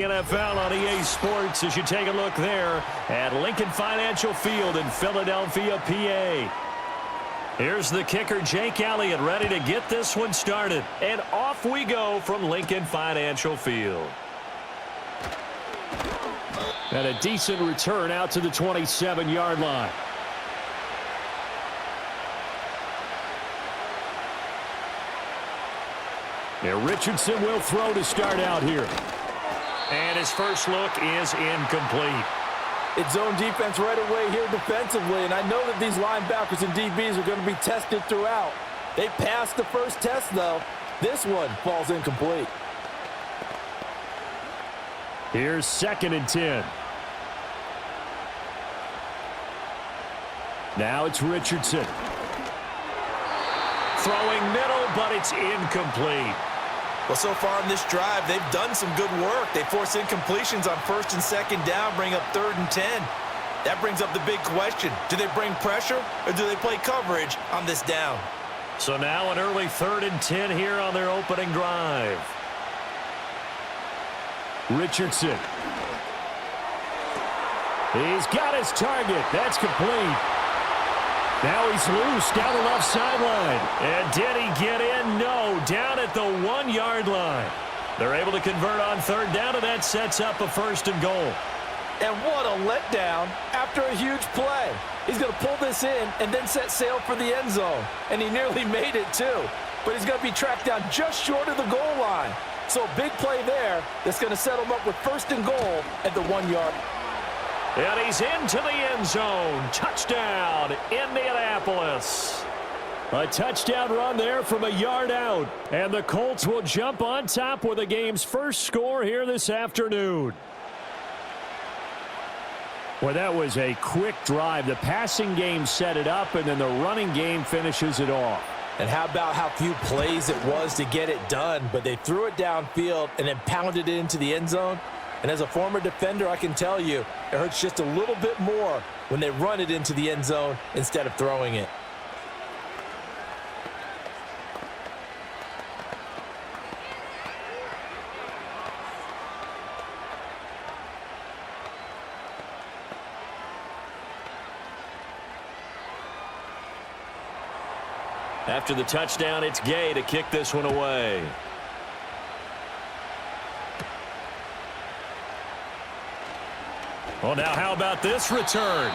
NFL on EA Sports as you take a look there at Lincoln Financial Field in Philadelphia, PA. Here's the kicker, Jake Elliott, ready to get this one started. And off we go from Lincoln Financial Field. And a decent return out to the 27-yard line. Now Richardson will throw to start out here. And his first look is incomplete. It's zone defense right away here defensively, and I know that these linebackers and DBs are going to be tested throughout. They passed the first test, though. This one falls incomplete. Here's 2nd and 10. Now it's Richardson. Throwing middle, but it's incomplete. Well, so far in this drive, they've done some good work. They force incompletions on 1st and 2nd down, bring up 3rd and 10. That brings up the big question. Do they bring pressure or do they play coverage on this down? So now an early 3rd and 10 here on their opening drive. Richardson. He's got his target. That's complete. Now he's loose down the left sideline. And did he get in? No, down at the 1-yard line. They're able to convert on 3rd down, and that sets up a 1st and goal. And what a letdown after a huge play. He's going to pull this in and then set sail for the end zone. And he nearly made it, too. But he's going to be tracked down just short of the goal line. So a big play there that's going to set him up with 1st and goal at the 1-yard. And he's into the end zone. Touchdown, Indianapolis. A touchdown run there from a yard out. And the Colts will jump on top with the game's first score here this afternoon. Well, that was a quick drive. The passing game set it up, and then the running game finishes it off. And how about how few plays it was to get it done, but they threw it downfield and then pounded it into the end zone. And as a former defender, I can tell you, it hurts just a little bit more when they run it into the end zone instead of throwing it. After the touchdown, it's Gay to kick this one away. Well, now how about this return?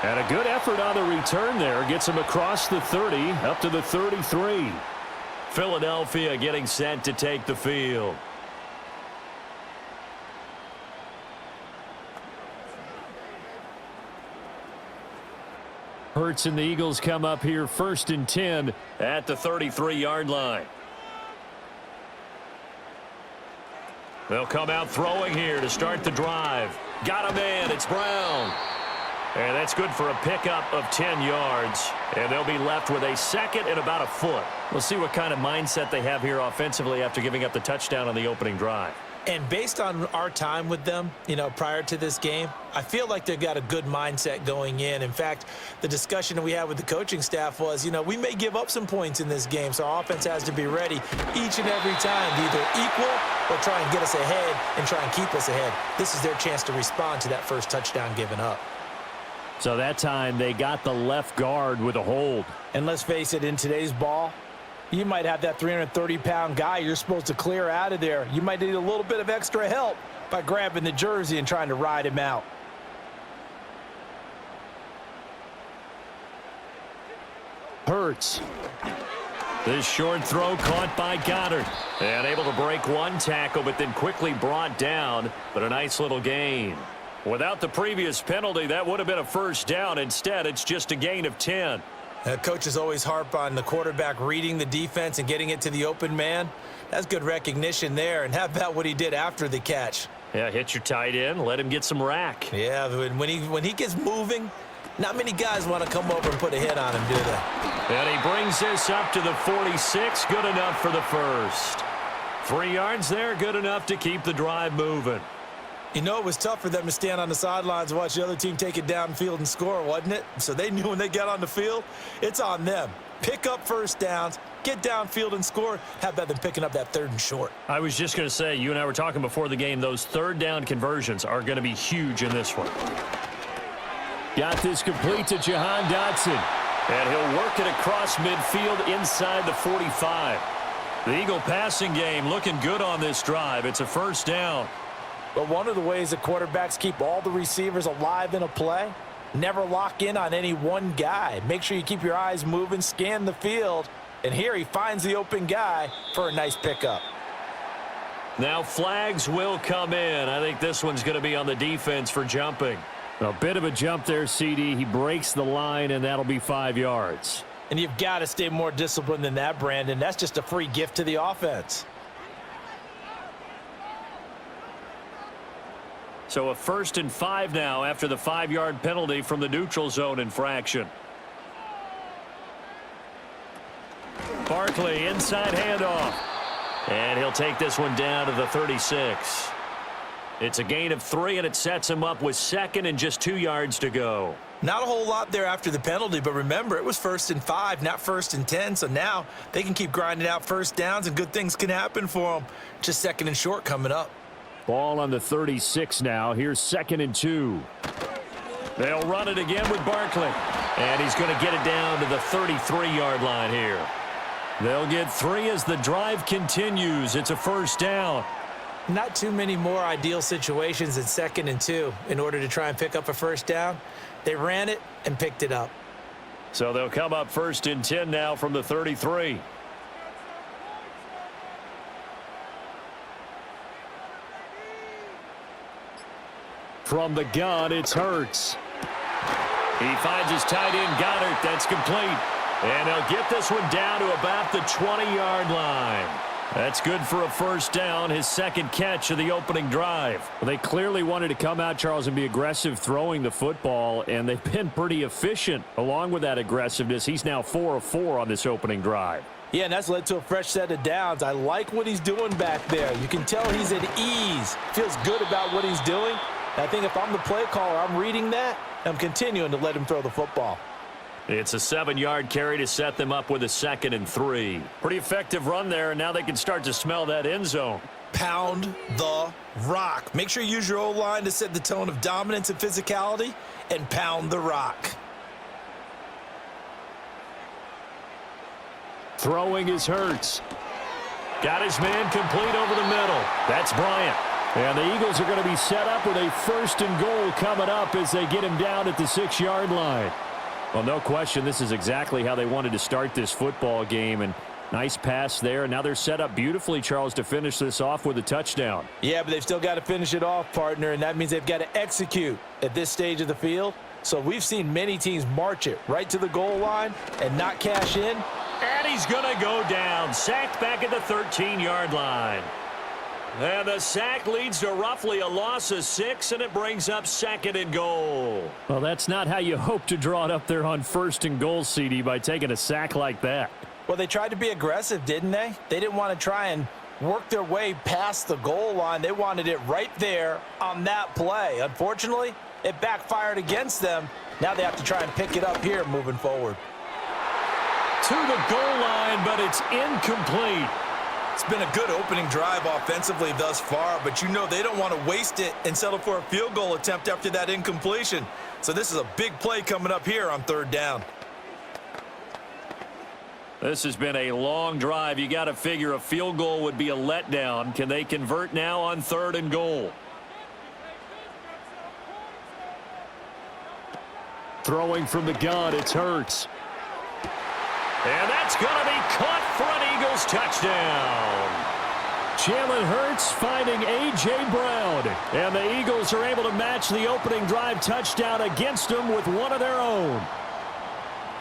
And a good effort on the return there. Gets him across the 30, up to the 33. Philadelphia getting set to take the field. Hurts and the Eagles come up here 1st and 10 at the 33-yard line. They'll come out throwing here to start the drive. Got him in. It's Brown. And that's good for a pickup of 10 yards. And they'll be left with a 2nd and about a foot. We'll see what kind of mindset they have here offensively after giving up the touchdown on the opening drive. And based on our time with them, prior to this game, I feel like they've got a good mindset going in. In fact, the discussion that we had with the coaching staff was, we may give up some points in this game, so our offense has to be ready each and every time to either equal or try and get us ahead and try and keep us ahead. This is their chance to respond to that first touchdown given up. So that time they got the left guard with a hold. And let's face it, in today's ball, you might have that 330-pound guy you're supposed to clear out of there. You might need a little bit of extra help by grabbing the jersey and trying to ride him out. Hurts. This short throw caught by Goddard. And able to break one tackle, but then quickly brought down. But a nice little gain. Without the previous penalty, that would have been a 1st down. Instead, it's just a gain of 10. Coaches always harp on the quarterback reading the defense and getting it to the open man. That's good recognition there. And how about what he did after the catch? Yeah, hit your tight end, let him get some rack. Yeah, when he gets moving, not many guys want to come over and put a hit on him, do they? And he brings this up to the 46. Good enough for the 1st. 3 yards there, good enough to keep the drive moving. It was tough for them to stand on the sidelines and watch the other team take it downfield and score, wasn't it? So they knew when they got on the field, it's on them. Pick up first downs, get downfield and score. How about them picking up that 3rd and short? I was just going to say, you and I were talking before the game, those 3rd down conversions are going to be huge in this one. Got this complete to Jahan Dotson. And he'll work it across midfield inside the 45. The Eagle passing game looking good on this drive. It's a 1st down. But one of the ways that quarterbacks keep all the receivers alive in a play, never lock in on any one guy. Make sure you keep your eyes moving, scan the field. And here he finds the open guy for a nice pickup. Now flags will come in. I think this one's going to be on the defense for jumping. A bit of a jump there, CD. He breaks the line, and that'll be 5 yards. And you've got to stay more disciplined than that, Brandon. That's just a free gift to the offense. So a 1st and 5 now after the 5-yard penalty from the neutral zone infraction. Barkley, inside handoff. And he'll take this one down to the 36. It's a gain of 3, and it sets him up with 2nd and just 2 yards to go. Not a whole lot there after the penalty, but remember, it was 1st and 5, not 1st and 10, so now they can keep grinding out first downs, and good things can happen for them. Just 2nd and short coming up. Ball on the 36 now. Here's 2nd and 2. They'll run it again with Barkley. And he's going to get it down to the 33-yard line here. They'll get 3 as the drive continues. It's a 1st down. Not too many more ideal situations at 2nd and 2 in order to try and pick up a 1st down. They ran it and picked it up. So they'll come up 1st and 10 now from the 33. From the gun, it's Hurts. He finds his tight end, Goddard. That's complete. And he'll get this one down to about the 20-yard line. That's good for a 1st down, his 2nd catch of the opening drive. Well, they clearly wanted to come out, Charles, and be aggressive throwing the football, and they've been pretty efficient along with that aggressiveness. He's now 4 of 4 on this opening drive. Yeah, and that's led to a fresh set of downs. I like what he's doing back there. You can tell he's at ease. Feels good about what he's doing. I think if I'm the play caller, I'm reading that. I'm continuing to let him throw the football. It's a 7-yard carry to set them up with a 2nd and 3. Pretty effective run there, and now they can start to smell that end zone. Pound the rock. Make sure you use your O-line to set the tone of dominance and physicality, and pound the rock. Throwing is Hurts. Got his man complete over the middle. That's Bryant. And the Eagles are going to be set up with a 1st and goal coming up as they get him down at the 6-yard line. Well, no question, this is exactly how they wanted to start this football game. And nice pass there. Now they're set up beautifully, Charles, to finish this off with a touchdown. Yeah, but they've still got to finish it off, partner, and that means they've got to execute at this stage of the field. So we've seen many teams march it right to the goal line and not cash in. And he's going to go down, sacked back at the 13-yard line. And the sack leads to roughly a loss of 6, and it brings up 2nd and goal. Well, that's not how you hope to draw it up there on 1st and goal, CD, by taking a sack like that. Well, they tried to be aggressive, didn't they? They didn't want to try and work their way past the goal line. They wanted it right there on that play. Unfortunately, it backfired against them. Now they have to try and pick it up here moving forward. To the goal line, but it's incomplete. It's been a good opening drive offensively thus far, but you know they don't want to waste it and settle for a field goal attempt after that incompletion. So this is a big play coming up here on 3rd down. This has been a long drive. You got to figure a field goal would be a letdown. Can they convert now on 3rd and goal? Throwing from the gun, it's Hurts. And that's going to be caught for an Eagles touchdown. Jalen Hurts finding A.J. Brown. And the Eagles are able to match the opening drive touchdown against them with one of their own.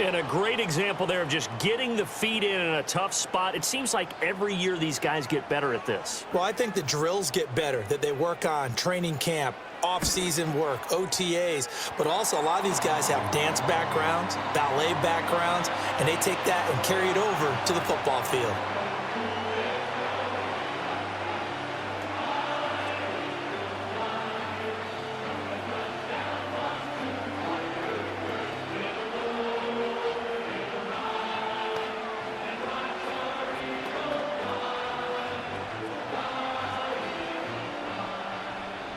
And a great example there of just getting the feet in a tough spot. It seems like every year these guys get better at this. Well, I think the drills get better that they work on, training camp, off-season work, OTAs, but also a lot of these guys have dance backgrounds, ballet backgrounds, and they take that and carry it over to the football field.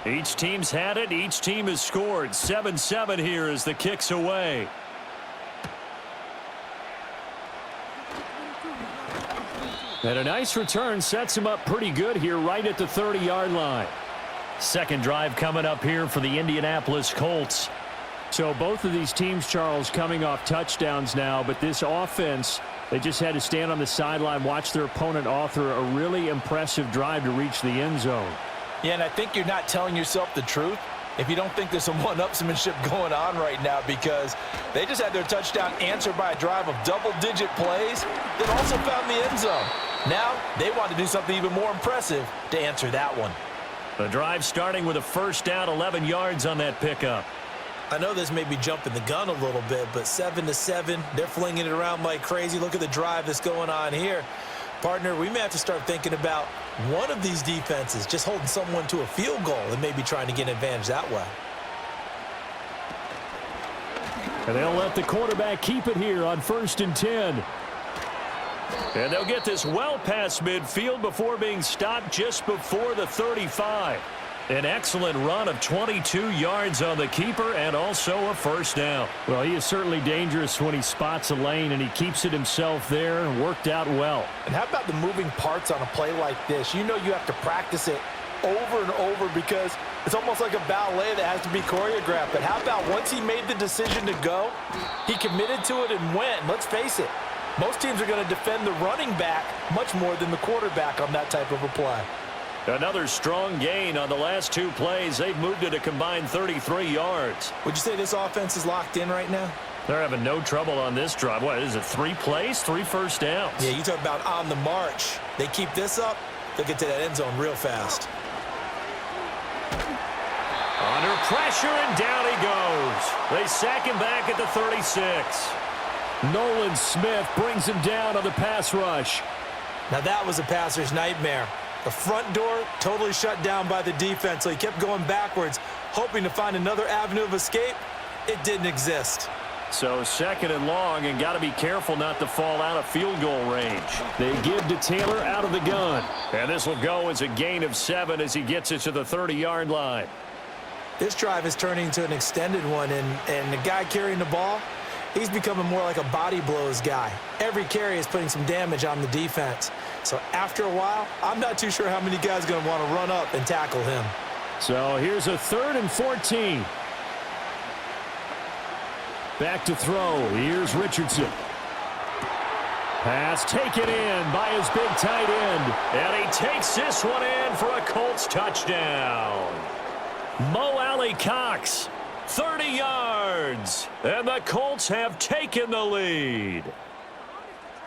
Each team's had it. Each team has scored. 7-7 here as the kick's away. And a nice return sets him up pretty good here right at the 30-yard line. Second drive coming up here for the Indianapolis Colts. So both of these teams, Charles, coming off touchdowns now, but this offense, they just had to stand on the sideline, watch their opponent author a really impressive drive to reach the end zone. Yeah, and I think you're not telling yourself the truth if you don't think there's some one-upsmanship going on right now, because they just had their touchdown answered by a drive of double-digit plays that also found the end zone. Now they want to do something even more impressive to answer that one. The drive starting with a first down, 11 yards on that pickup. I know this may be jumping the gun a little bit, but 7-7, they're flinging it around like crazy. Look at the drive that's going on here. Partner, we may have to start thinking about one of these defenses just holding someone to a field goal and maybe trying to get an advantage that way. And they'll let the quarterback keep it here on 1st and 10. And they'll get this well past midfield before being stopped just before the 35. An excellent run of 22 yards on the keeper and also a first down. Well, he is certainly dangerous when he spots a lane, and he keeps it himself there. Worked out well. And how about the moving parts on a play like this? You know you have to practice it over and over because it's almost like a ballet that has to be choreographed. But how about once he made the decision to go, he committed to it and went. Let's face it, most teams are going to defend the running back much more than the quarterback on that type of a play. Another strong gain on the last two plays. They've moved it a combined 33 yards. Would you say this offense is locked in right now? They're having no trouble on this drive. What is it, 3 plays, 3 first downs? Yeah, you talk about on the march. They keep this up, they'll get to that end zone real fast. Under pressure, and down he goes. They sack him back at the 36. Nolan Smith brings him down on the pass rush. Now that was a passer's nightmare. The front door totally shut down by the defense, so he kept going backwards, hoping to find another avenue of escape. It didn't exist. So 2nd and long, and got to be careful not to fall out of field goal range. They give to Taylor out of the gun. And this will go as a gain of 7 as he gets it to the 30-yard line. This drive is turning into an extended one, and the guy carrying the ball, he's becoming more like a body blows guy. Every carry is putting some damage on the defense. So after a while, I'm not too sure how many guys are going to want to run up and tackle him. So here's a 3rd and 14. Back to throw. Here's Richardson. Pass taken in by his big tight end. And he takes this one in for a Colts touchdown. Mo Alley-Cox, 30 yards. And the Colts have taken the lead.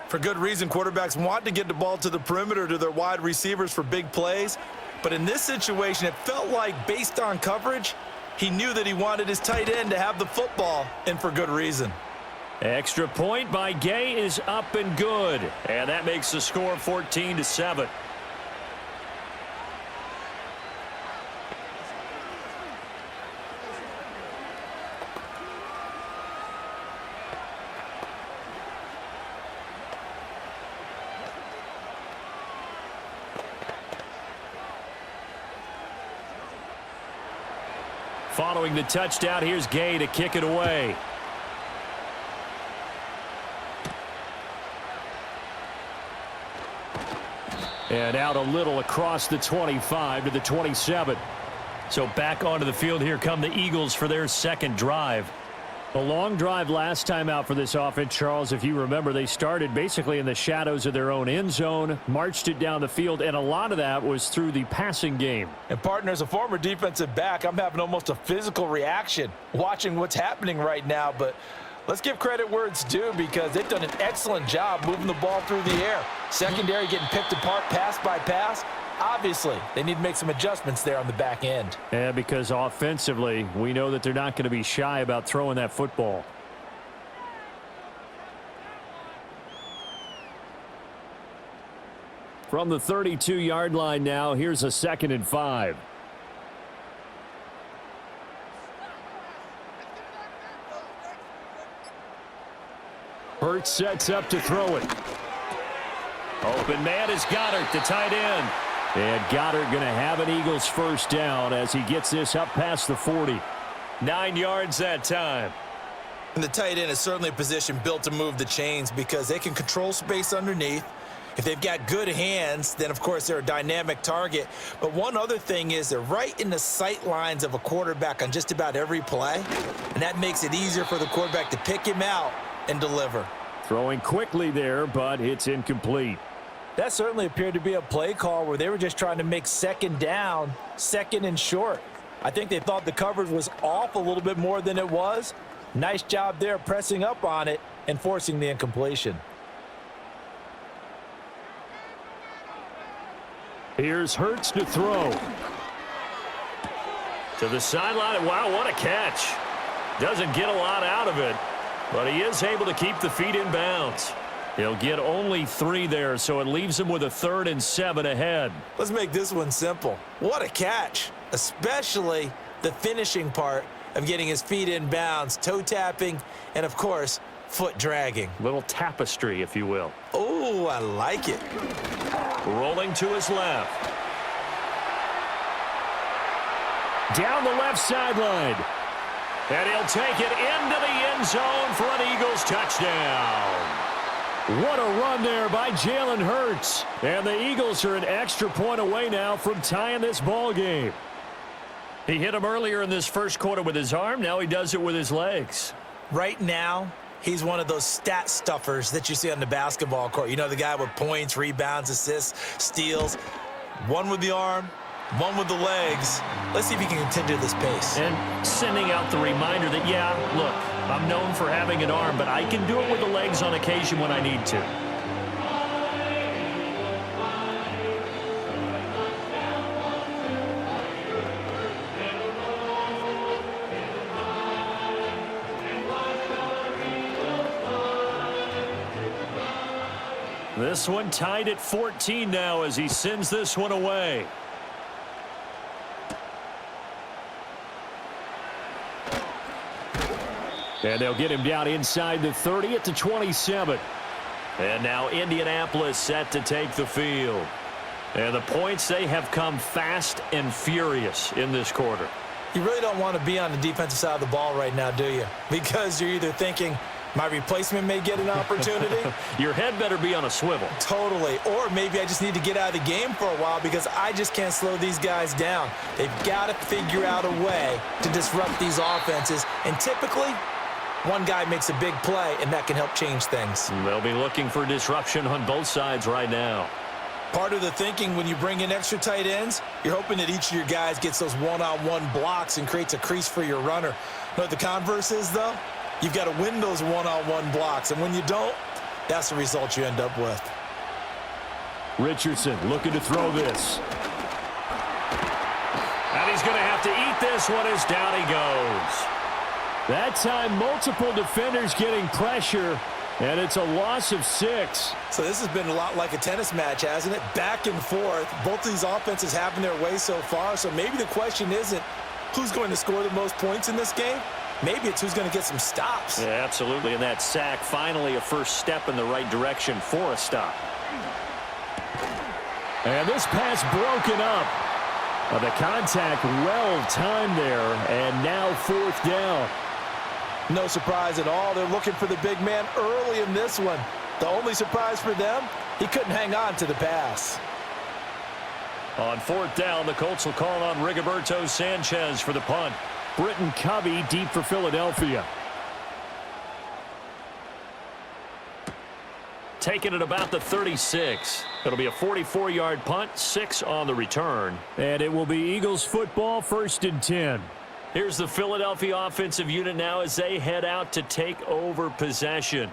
For good reason, quarterbacks want to get the ball to the perimeter to their wide receivers for big plays. But in this situation, it felt like, based on coverage, he knew that he wanted his tight end to have the football, and for good reason. Extra point by Gay is up and good. And that makes the score 14-7. Following the touchdown, here's Gay to kick it away. And out a little across the 25 to the 27. So back onto the field, here come the Eagles for their second drive. A long drive last time out for this offense, Charles. If you remember, they started basically in the shadows of their own end zone, marched it down the field, and a lot of that was through the passing game. And, partner, as a former defensive back, I'm having almost a physical reaction watching what's happening right now. But let's give credit where it's due, because they've done an excellent job moving the ball through the air. Secondary getting picked apart pass by pass. Obviously, they need to make some adjustments there on the back end. Yeah, because offensively, we know that they're not going to be shy about throwing that football. From the 32-yard line now, here's a 2nd and 5. Hurts sets up to throw it. Open man is Goddard, the tight end. And Goddard going to have an Eagles first down as he gets this up past the 40. 9 yards that time. And the tight end is certainly a position built to move the chains because they can control space underneath. If they've got good hands, then, of course, they're a dynamic target. But one other thing is they're right in the sight lines of a quarterback on just about every play, and that makes it easier for the quarterback to pick him out and deliver. Throwing quickly there, but it's incomplete. That certainly appeared to be a play call where they were just trying to make second down, second and short. I think they thought the coverage was off a little bit more than it was. Nice job there pressing up on it and forcing the incompletion. Here's Hurts to throw. To the sideline. Wow, what a catch. Doesn't get a lot out of it, but he is able to keep the feet in bounds. He'll get only 3 there, so it leaves him with a 3rd and 7 ahead. Let's make this one simple. What a catch, especially the finishing part of getting his feet in bounds, toe tapping, and, of course, foot dragging. Little tapestry, if you will. Oh, I like it. Rolling to his left. Down the left sideline. And he'll take it into the end zone for an Eagles touchdown. What a run there by Jalen Hurts. And the Eagles are an extra point away now from tying this ball game. He hit him earlier in this first quarter with his arm. Now he does it with his legs. Right now, he's one of those stat stuffers that you see on the basketball court. You know, the guy with points, rebounds, assists, steals. One with the arm, one with the legs. Let's see if he can continue this pace. And sending out the reminder that, yeah, look, I'm known for having an arm, but I can do it with the legs on occasion when I need to. This one tied at 14 now as he sends this one away. And they'll get him down inside the 30 at the 27. And now Indianapolis set to take the field. And the points, they have come fast and furious in this quarter. You really don't want to be on the defensive side of the ball right now, do you? Because you're either thinking, my replacement may get an opportunity. Your head better be on a swivel. Totally. Or maybe I just need to get out of the game for a while because I just can't slow these guys down. They've got to figure out a way to disrupt these offenses. And typically, one guy makes a big play, and that can help change things. They'll be looking for disruption on both sides right now. Part of the thinking when you bring in extra tight ends, you're hoping that each of your guys gets those one-on-one blocks and creates a crease for your runner. You know what the converse is, though? You've got to win those one-on-one blocks, and when you don't, that's the result you end up with. Richardson looking to throw this. And he's going to have to eat this one as down he goes. That time, multiple defenders getting pressure, and it's a loss of 6. So this has been a lot like a tennis match, hasn't it? Back and forth. Both these offenses having their way so far, so maybe the question isn't who's going to score the most points in this game. Maybe it's who's going to get some stops. Yeah, absolutely. And that sack, finally a first step in the right direction for a stop. And this pass broken up. The contact well timed there, and now 4th down. No surprise at all. They're looking for the big man early in this one. The only surprise for them, he couldn't hang on to the pass. On 4th down, the Colts will call on Rigoberto Sanchez for the punt. Britton Covey deep for Philadelphia. Taking it about the 36. It'll be a 44-yard punt, 6 on the return. And it will be Eagles football, 1st and 10. Here's the Philadelphia offensive unit now as they head out to take over possession.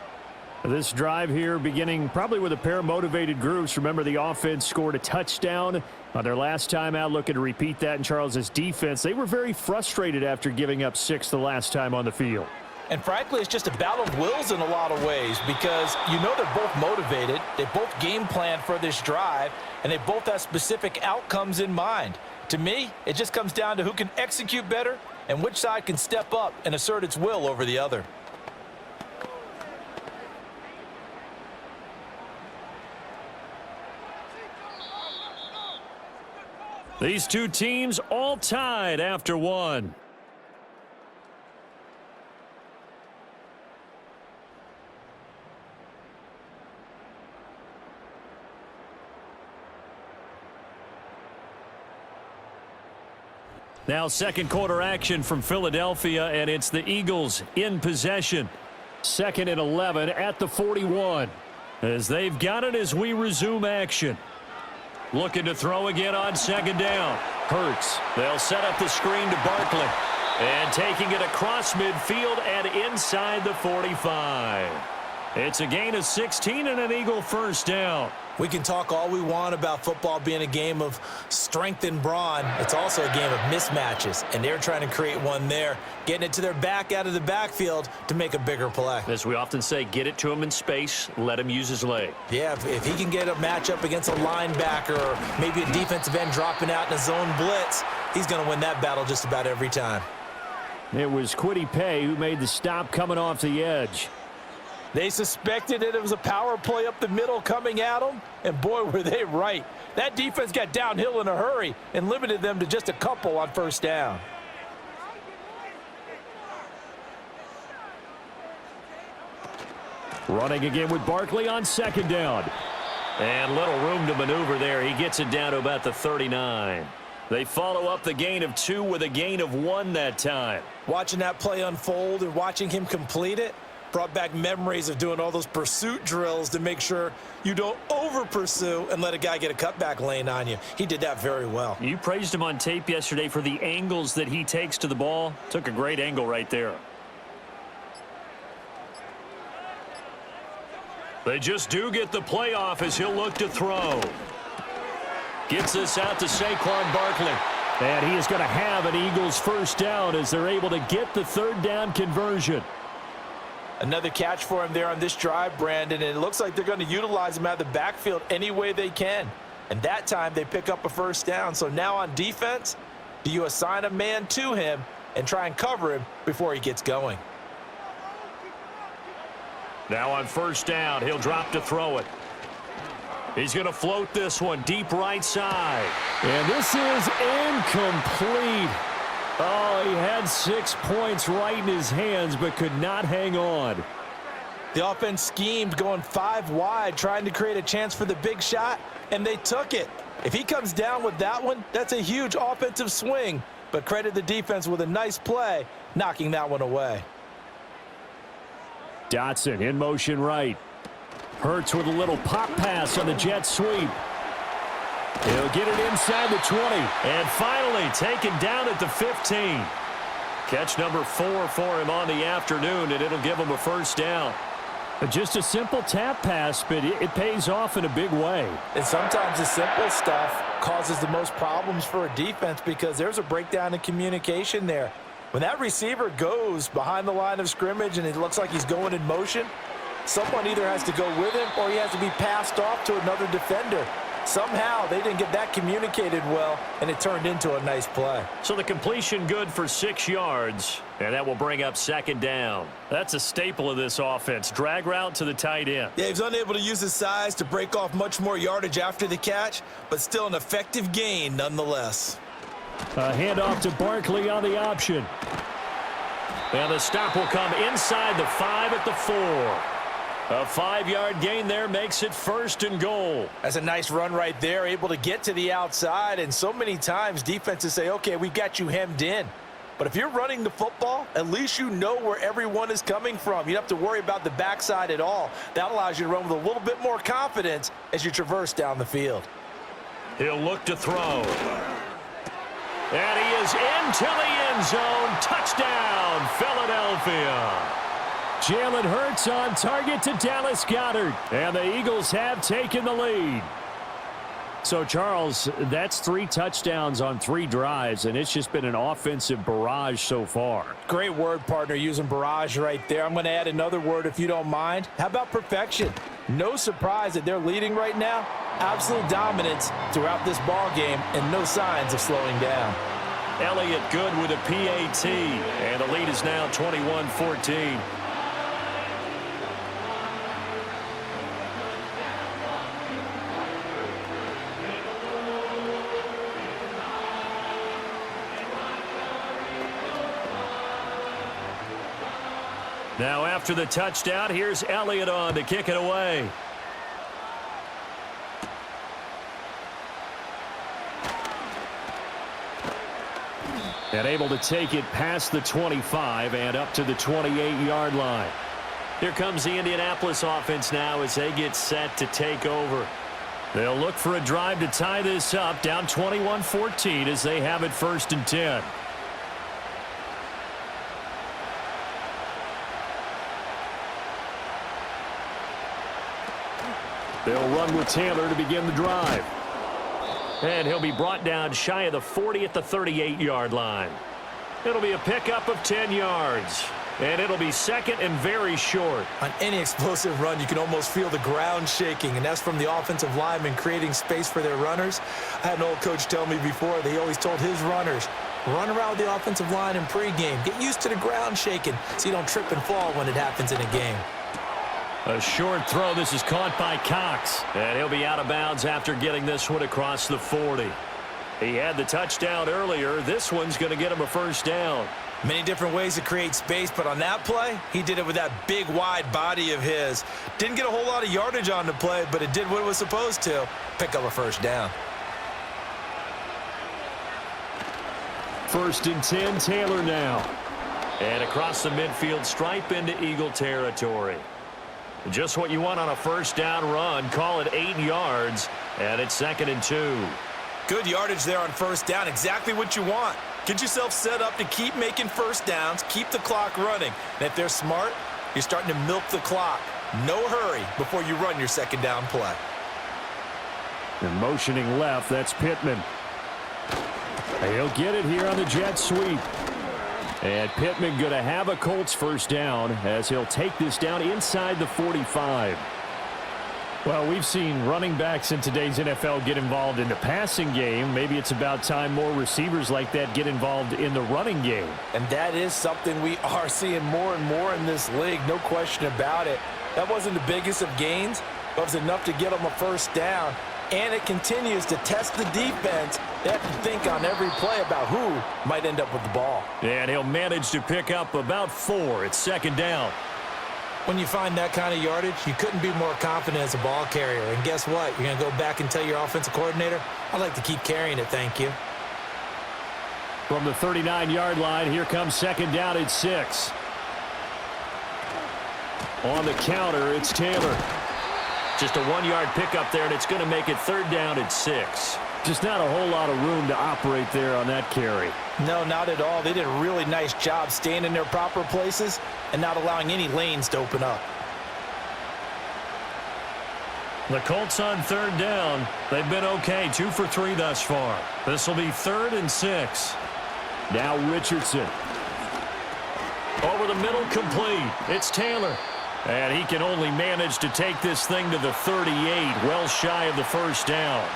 This drive here beginning probably with a pair of motivated groups. Remember, the offense scored a touchdown on their last time out, looking to repeat that in Charles's defense. They were very frustrated after giving up 6 the last time on the field. And frankly, it's just a battle of wills in a lot of ways because you know they're both motivated. They both game plan for this drive, and they both have specific outcomes in mind. To me, it just comes down to who can execute better and which side can step up and assert its will over the other. These two teams all tied after one. Now second quarter action from Philadelphia, and it's the Eagles in possession. 2nd and 11 at the 41. As they've got it as we resume action. Looking to throw again on 2nd down. Hurts. They'll set up the screen to Barkley. And taking it across midfield and inside the 45. It's a gain of 16 and an Eagle first down. We can talk all we want about football being a game of strength and brawn. It's also a game of mismatches, and they're trying to create one there, getting it to their back out of the backfield to make a bigger play. As we often say, get it to him in space, let him use his leg. Yeah, if he can get a matchup against a linebacker or maybe a defensive end dropping out in a zone blitz, he's going to win that battle just about every time. It was Kwity Paye who made the stop coming off the edge. They suspected it was a power play up the middle coming at them, and boy, were they right. That defense got downhill in a hurry and limited them to just a couple on first down. Running again with Barkley on 2nd down. And little room to maneuver there. He gets it down to about the 39. They follow up the gain of 2 with a gain of 1 that time. Watching that play unfold and watching him complete it brought back memories of doing all those pursuit drills to make sure you don't over-pursue and let a guy get a cutback lane on you. He did that very well. You praised him on tape yesterday for the angles that he takes to the ball. Took a great angle right there. They just do get the play off as he'll look to throw. Gets this out to Saquon Barkley. And he is going to have an Eagles first down as they're able to get the 3rd down conversion. Another catch for him there on this drive, Brandon, and it looks like they're going to utilize him out of the backfield any way they can. And that time they pick up a first down. So now on defense, do you assign a man to him and try and cover him before he gets going? Now on first down, he'll drop to throw it. He's going to float this one deep right side. And this is incomplete. Oh, he had 6 points right in his hands, but could not hang on. The offense schemed going 5 wide, trying to create a chance for the big shot, and they took it. If he comes down with that one, that's a huge offensive swing, but credit the defense with a nice play, knocking that one away. Dotson in motion right. Hurts with a little pop pass on the jet sweep. He'll get it inside the 20. And finally taken down at the 15. Catch number 4 for him on the afternoon, and it'll give him a first down. Just a simple tap pass, but it pays off in a big way. And sometimes the simple stuff causes the most problems for a defense because there's a breakdown in communication there. When that receiver goes behind the line of scrimmage and it looks like he's going in motion, someone either has to go with him or he has to be passed off to another defender. Somehow they didn't get that communicated well, and it turned into a nice play. So the completion good for 6 yards, and that will bring up 2nd down. That's a staple of this offense. Drag route to the tight end. Yeah, he's unable to use his size to break off much more yardage after the catch, but still an effective gain nonetheless. A handoff to Barkley on the option. And the stop will come inside the 5 at the 4. A 5-yard gain there makes it 1st and goal. That's a nice run right there, able to get to the outside. And so many times defenses say, okay, we got you hemmed in. But if you're running the football, at least you know where everyone is coming from. You don't have to worry about the backside at all. That allows you to run with a little bit more confidence as you traverse down the field. He'll look to throw. And he is into the end zone. Touchdown, Philadelphia. Jalen Hurts on target to Dallas Goedert. And the Eagles have taken the lead. So, Charles, that's 3 touchdowns on 3 drives, and it's just been an offensive barrage so far. Great word, partner, using barrage right there. I'm going to add another word if you don't mind. How about perfection? No surprise that they're leading right now. Absolute dominance throughout this ball game and no signs of slowing down. Elliott good with a PAT, and the lead is now 21-14. Now after the touchdown, here's Elliott on to kick it away. And able to take it past the 25 and up to the 28-yard line. Here comes the Indianapolis offense now as they get set to take over. They'll look for a drive to tie this up, down 21-14 as they have it 1st and 10. They'll run with Taylor to begin the drive. And he'll be brought down shy of the 40 at the 38-yard line. It'll be a pickup of 10 yards. And it'll be 2nd and very short. On any explosive run, you can almost feel the ground shaking, and that's from the offensive linemen creating space for their runners. I had an old coach tell me before, he always told his runners, run around the offensive line in pregame. Get used to the ground shaking so you don't trip and fall when it happens in a game. A short throw. This is caught by Cox. And he'll be out of bounds after getting this one across the 40. He had the touchdown earlier. This one's going to get him a 1st down. Many different ways to create space, but on that play, he did it with that big, wide body of his. Didn't get a whole lot of yardage on the play, but it did what it was supposed to. Pick up a 1st down. 1st and 10, Taylor now. And across the midfield stripe into Eagle territory. Just what you want on a 1st down run. Call it 8 yards, and it's 2nd and 2. Good yardage there on 1st down. Exactly what you want. Get yourself set up to keep making 1st downs, keep the clock running. And if they're smart, you're starting to milk the clock. No hurry before you run your 2nd down play. And motioning left, that's Pittman. He'll get it here on the jet sweep. And Pittman going to have a Colts 1st down as he'll take this down inside the 45. Well, we've seen running backs in today's NFL get involved in the passing game. Maybe it's about time more receivers like that get involved in the running game. And that is something we are seeing more and more in this league, no question about it. That wasn't the biggest of gains, but it was enough to get them a 1st down. And it continues to test the defense. They have to think on every play about who might end up with the ball. And he'll manage to pick up about 4. It's 2nd down. When you find that kind of yardage, you couldn't be more confident as a ball carrier. And guess what? You're going to go back and tell your offensive coordinator, I'd like to keep carrying it, thank you. From the 39-yard line, here comes 2nd down at 6. On the counter, it's Taylor. Just a 1-yard pickup there, and it's going to make it 3rd down at 6. Just not a whole lot of room to operate there on that carry. No, not at all. They did a really nice job staying in their proper places and not allowing any lanes to open up. The Colts on 3rd down. They've been okay, 2 for 3 thus far. This will be 3rd and 6. Now Richardson. Over the middle, complete. It's Taylor. And he can only manage to take this thing to the 38, well shy of the 1st down.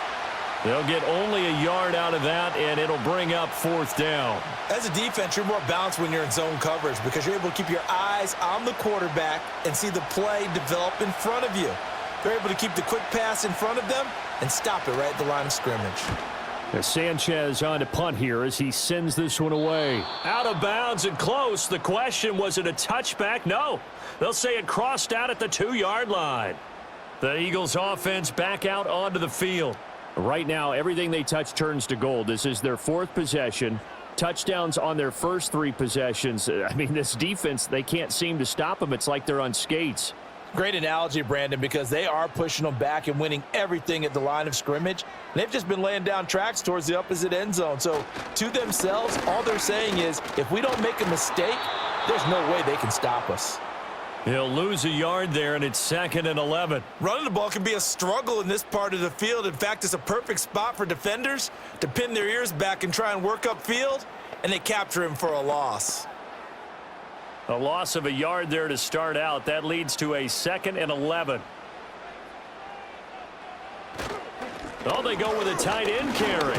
They'll get only a yard out of that, and it'll bring up 4th down. As a defense, you're more balanced when you're in zone coverage because you're able to keep your eyes on the quarterback and see the play develop in front of you. They're able to keep the quick pass in front of them and stop it right at the line of scrimmage. Sanchez on to punt here as he sends this one away. Out of bounds and close. The question, was it a touchback? No. They'll say it crossed out at the 2-yard line. The Eagles offense back out onto the field. Right now, everything they touch turns to gold. This is their 4th possession. Touchdowns on their first 3 possessions. I mean, this defense, they can't seem to stop them. It's like they're on skates. Great analogy, Brandon, because they are pushing them back and winning everything at the line of scrimmage. They've just been laying down tracks towards the opposite end zone. So to themselves, all they're saying is, if we don't make a mistake, there's no way they can stop us. He'll lose a yard there, and it's 2nd and 11. Running the ball can be a struggle in this part of the field. In fact, it's a perfect spot for defenders to pin their ears back and try and work upfield, and they capture him for a loss. A loss of a yard there to start out. That leads to a 2nd and 11. Oh, they go with a tight end carry.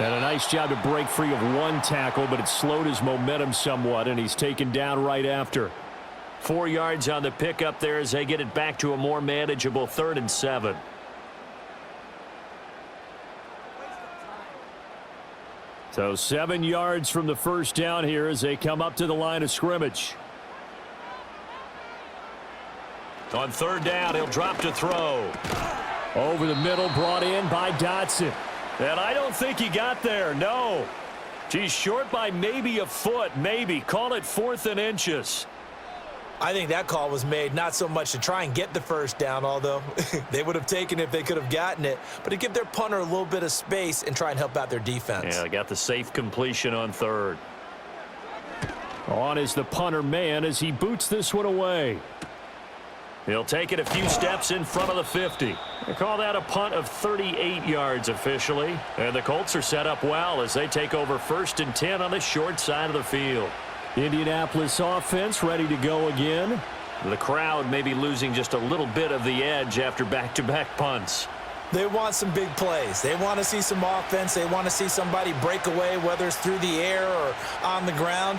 And a nice job to break free of 1 tackle, but it slowed his momentum somewhat, and he's taken down right after. 4 yards on the pickup there as they get it back to a more manageable 3rd and 7. So 7 yards from the 1st down here as they come up to the line of scrimmage. On third down, he'll drop to throw. Over the middle, brought in by Dotson. And I don't think he got there, no. He's short by maybe a foot, maybe. Call it 4th and inches. I think that call was made not so much to try and get the first down, although they would have taken it if they could have gotten it, but to give their punter a little bit of space and try and help out their defense. Yeah, they got the safe completion on third. On is the punter man as he boots this one away. He'll take it a few steps in front of the 50. They call that a punt of 38 yards officially. And the Colts are set up well as they take over 1st and 10 on the short side of the field. Indianapolis offense ready to go again. The crowd may be losing just a little bit of the edge after back-to-back punts. They want some big plays. They want to see some offense. They want to see somebody break away, whether it's through the air or on the ground.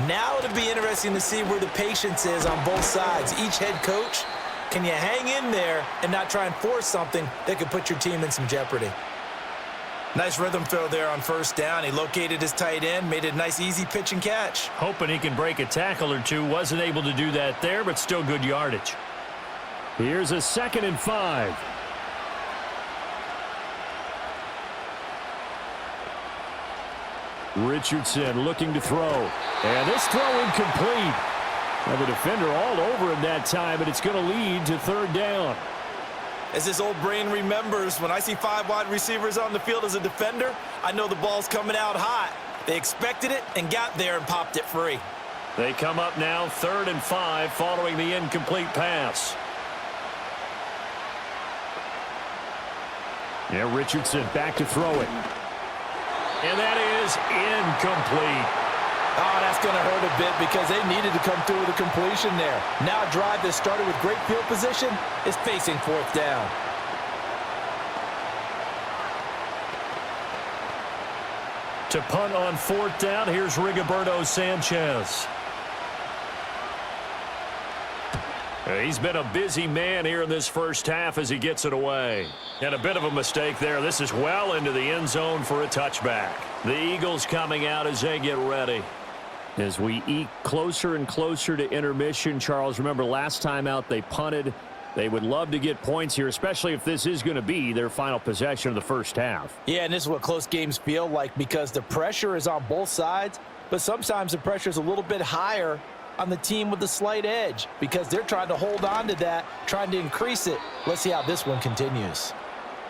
Now it'll be interesting to see where the patience is on both sides. Each head coach, can you hang in there and not try and force something that could put your team in some jeopardy? Nice rhythm throw there on first down. He located his tight end, made it a nice easy pitch and catch. Hoping he can break a tackle or two. Wasn't able to do that there, but still good yardage. Here's a 2nd and 5. Richardson looking to throw. And this throw incomplete. And the defender all over him that time, and it's going to lead to 3rd down. As this old brain remembers, when I see 5 wide receivers on the field as a defender, I know the ball's coming out hot. They expected it and got there and popped it free. They come up now 3rd and 5 following the incomplete pass. Yeah, Richardson back to throw it. And that is incomplete. Oh, that's going to hurt a bit because they needed to come through with a completion there. Now a drive that started with great field position is facing 4th down. To punt on 4th down, here's Rigoberto Sanchez. He's been a busy man here in this first half as he gets it away. And a bit of a mistake there. This is well into the end zone for a touchback. The Eagles coming out as they get ready. As we eke closer and closer to intermission, Charles, remember last time out they punted. They would love to get points here, especially if this is going to be their final possession of the first half. Yeah, and this is what close games feel like because the pressure is on both sides, but sometimes the pressure is a little bit higher on the team with the slight edge because they're trying to hold on to that, trying to increase it. Let's see how this one continues.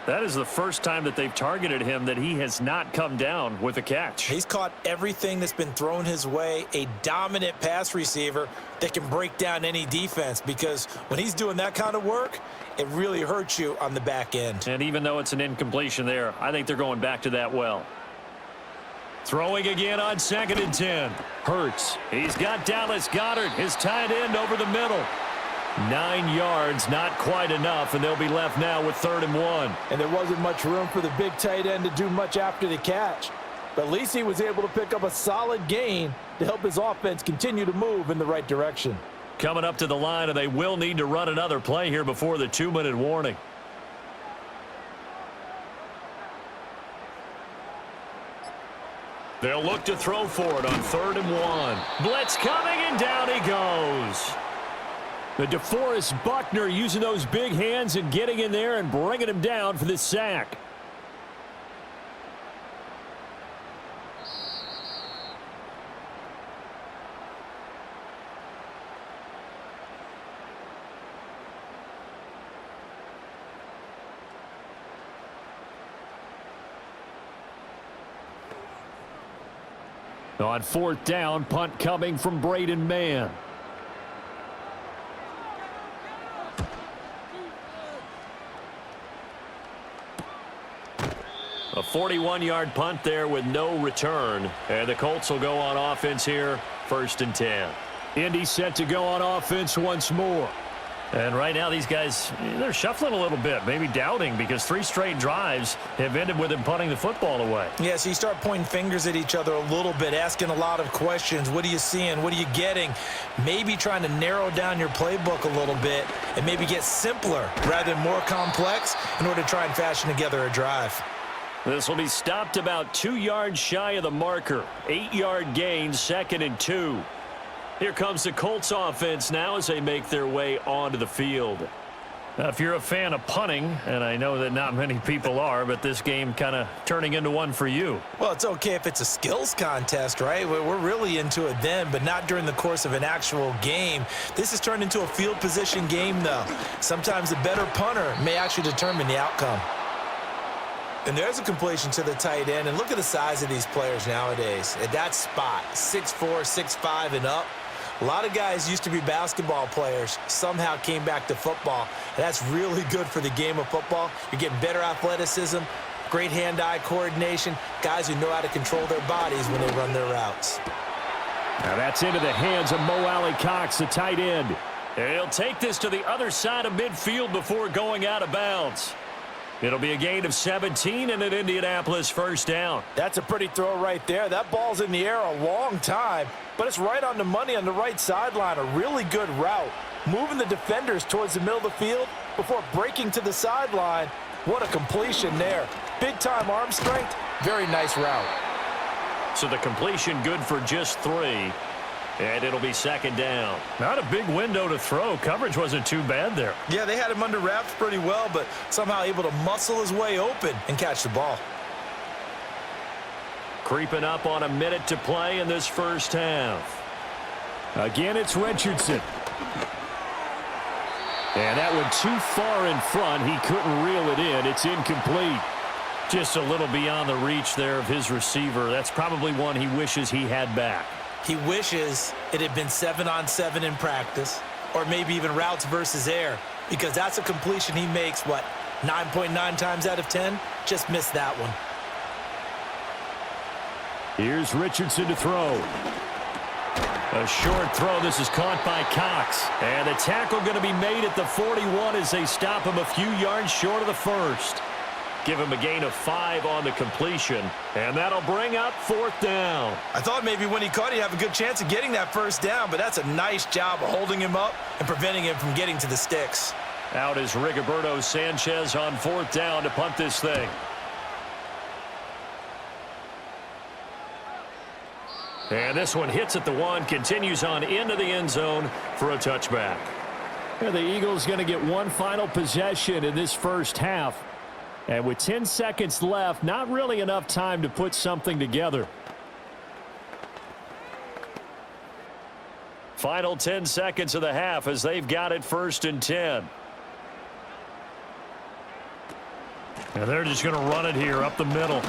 That is the first time that they've targeted him that he has not come down with a catch. He's caught everything that's been thrown his way, a dominant pass receiver that can break down any defense because when he's doing that kind of work, it really hurts you on the back end. And even though it's an incompletion there, I think they're going back to that well. Throwing again on 2nd and 10. Hurts. He's got Dallas Goedert, his tight end, over the middle. 9 yards, not quite enough, and they'll be left now with 3rd and 1. And there wasn't much room for the big tight end to do much after the catch. But at least he was able to pick up a solid gain to help his offense continue to move in the right direction. Coming up to the line, and they will need to run another play here before the 2-minute warning. They'll look to throw for it on 3rd and 1. Blitz coming, and down he goes. The DeForest Buckner using those big hands and getting in there and bringing him down for the sack. On 4th down, punt coming from Braden Mann. A 41-yard punt there with no return. And the Colts will go on offense here, 1st and 10. Indy set to go on offense once more. And right now these guys, they're shuffling a little bit, maybe doubting because 3 straight drives have ended with him punting the football away. Yeah, so you start pointing fingers at each other a little bit, asking a lot of questions. What are you seeing? What are you getting? Maybe trying to narrow down your playbook a little bit and maybe get simpler rather than more complex in order to try and fashion together a drive. This will be stopped about 2 yards shy of the marker. 8-yard gain, 2nd and 2. Here comes the Colts offense now as they make their way onto the field. Now, if you're a fan of punting, and I know that not many people are, but this game kind of turning into one for you. Well, it's okay if it's a skills contest, right? We're really into it then, but not during the course of an actual game. This has turned into a field position game, though. Sometimes the better punter may actually determine the outcome. And there's a completion to the tight end, and look at the size of these players nowadays. At that spot, 6'4", 6'5", and up. A lot of guys used to be basketball players, somehow came back to football. And that's really good for the game of football. You're getting better athleticism, great hand-eye coordination, guys who know how to control their bodies when they run their routes. Now that's into the hands of Mo Alley Cox, the tight end. And he'll take this to the other side of midfield before going out of bounds. It'll be a gain of 17 and an Indianapolis first down. That's a pretty throw right there. That ball's in the air a long time, but it's right on the money on the right sideline. A really good route. Moving the defenders towards the middle of the field before breaking to the sideline. What a completion there. Big-time arm strength. Very nice route. So the completion good for just 3. And it'll be second down. Not a big window to throw. Coverage wasn't too bad there. Yeah, they had him under wraps pretty well, but somehow able to muscle his way open and catch the ball. Creeping up on a minute to play in this first half. Again, it's Richardson. And that went too far in front. He couldn't reel it in. It's incomplete. Just a little beyond the reach there of his receiver. That's probably one he wishes he had back. He wishes it had been 7-on-7 in practice, or maybe even routes versus air, because that's a completion he makes, 9.9 times out of 10? Just missed that one. Here's Richardson to throw. A short throw. This is caught by Cox. And the tackle going to be made at the 41 as they stop him a few yards short of the first. Give him a gain of 5 on the completion, and that'll bring up fourth down. I thought maybe when he caught it, he'd have a good chance of getting that first down, but that's a nice job of holding him up and preventing him from getting to the sticks. Out is Rigoberto Sanchez on fourth down to punt this thing. And this one hits at the 1, continues on into the end zone for a touchback. And the Eagles going to get one final possession in this first half. And with 10 seconds left, not really enough time to put something together. Final 10 seconds of the half as they've got it 1st and 10. And they're just going to run it here up the middle.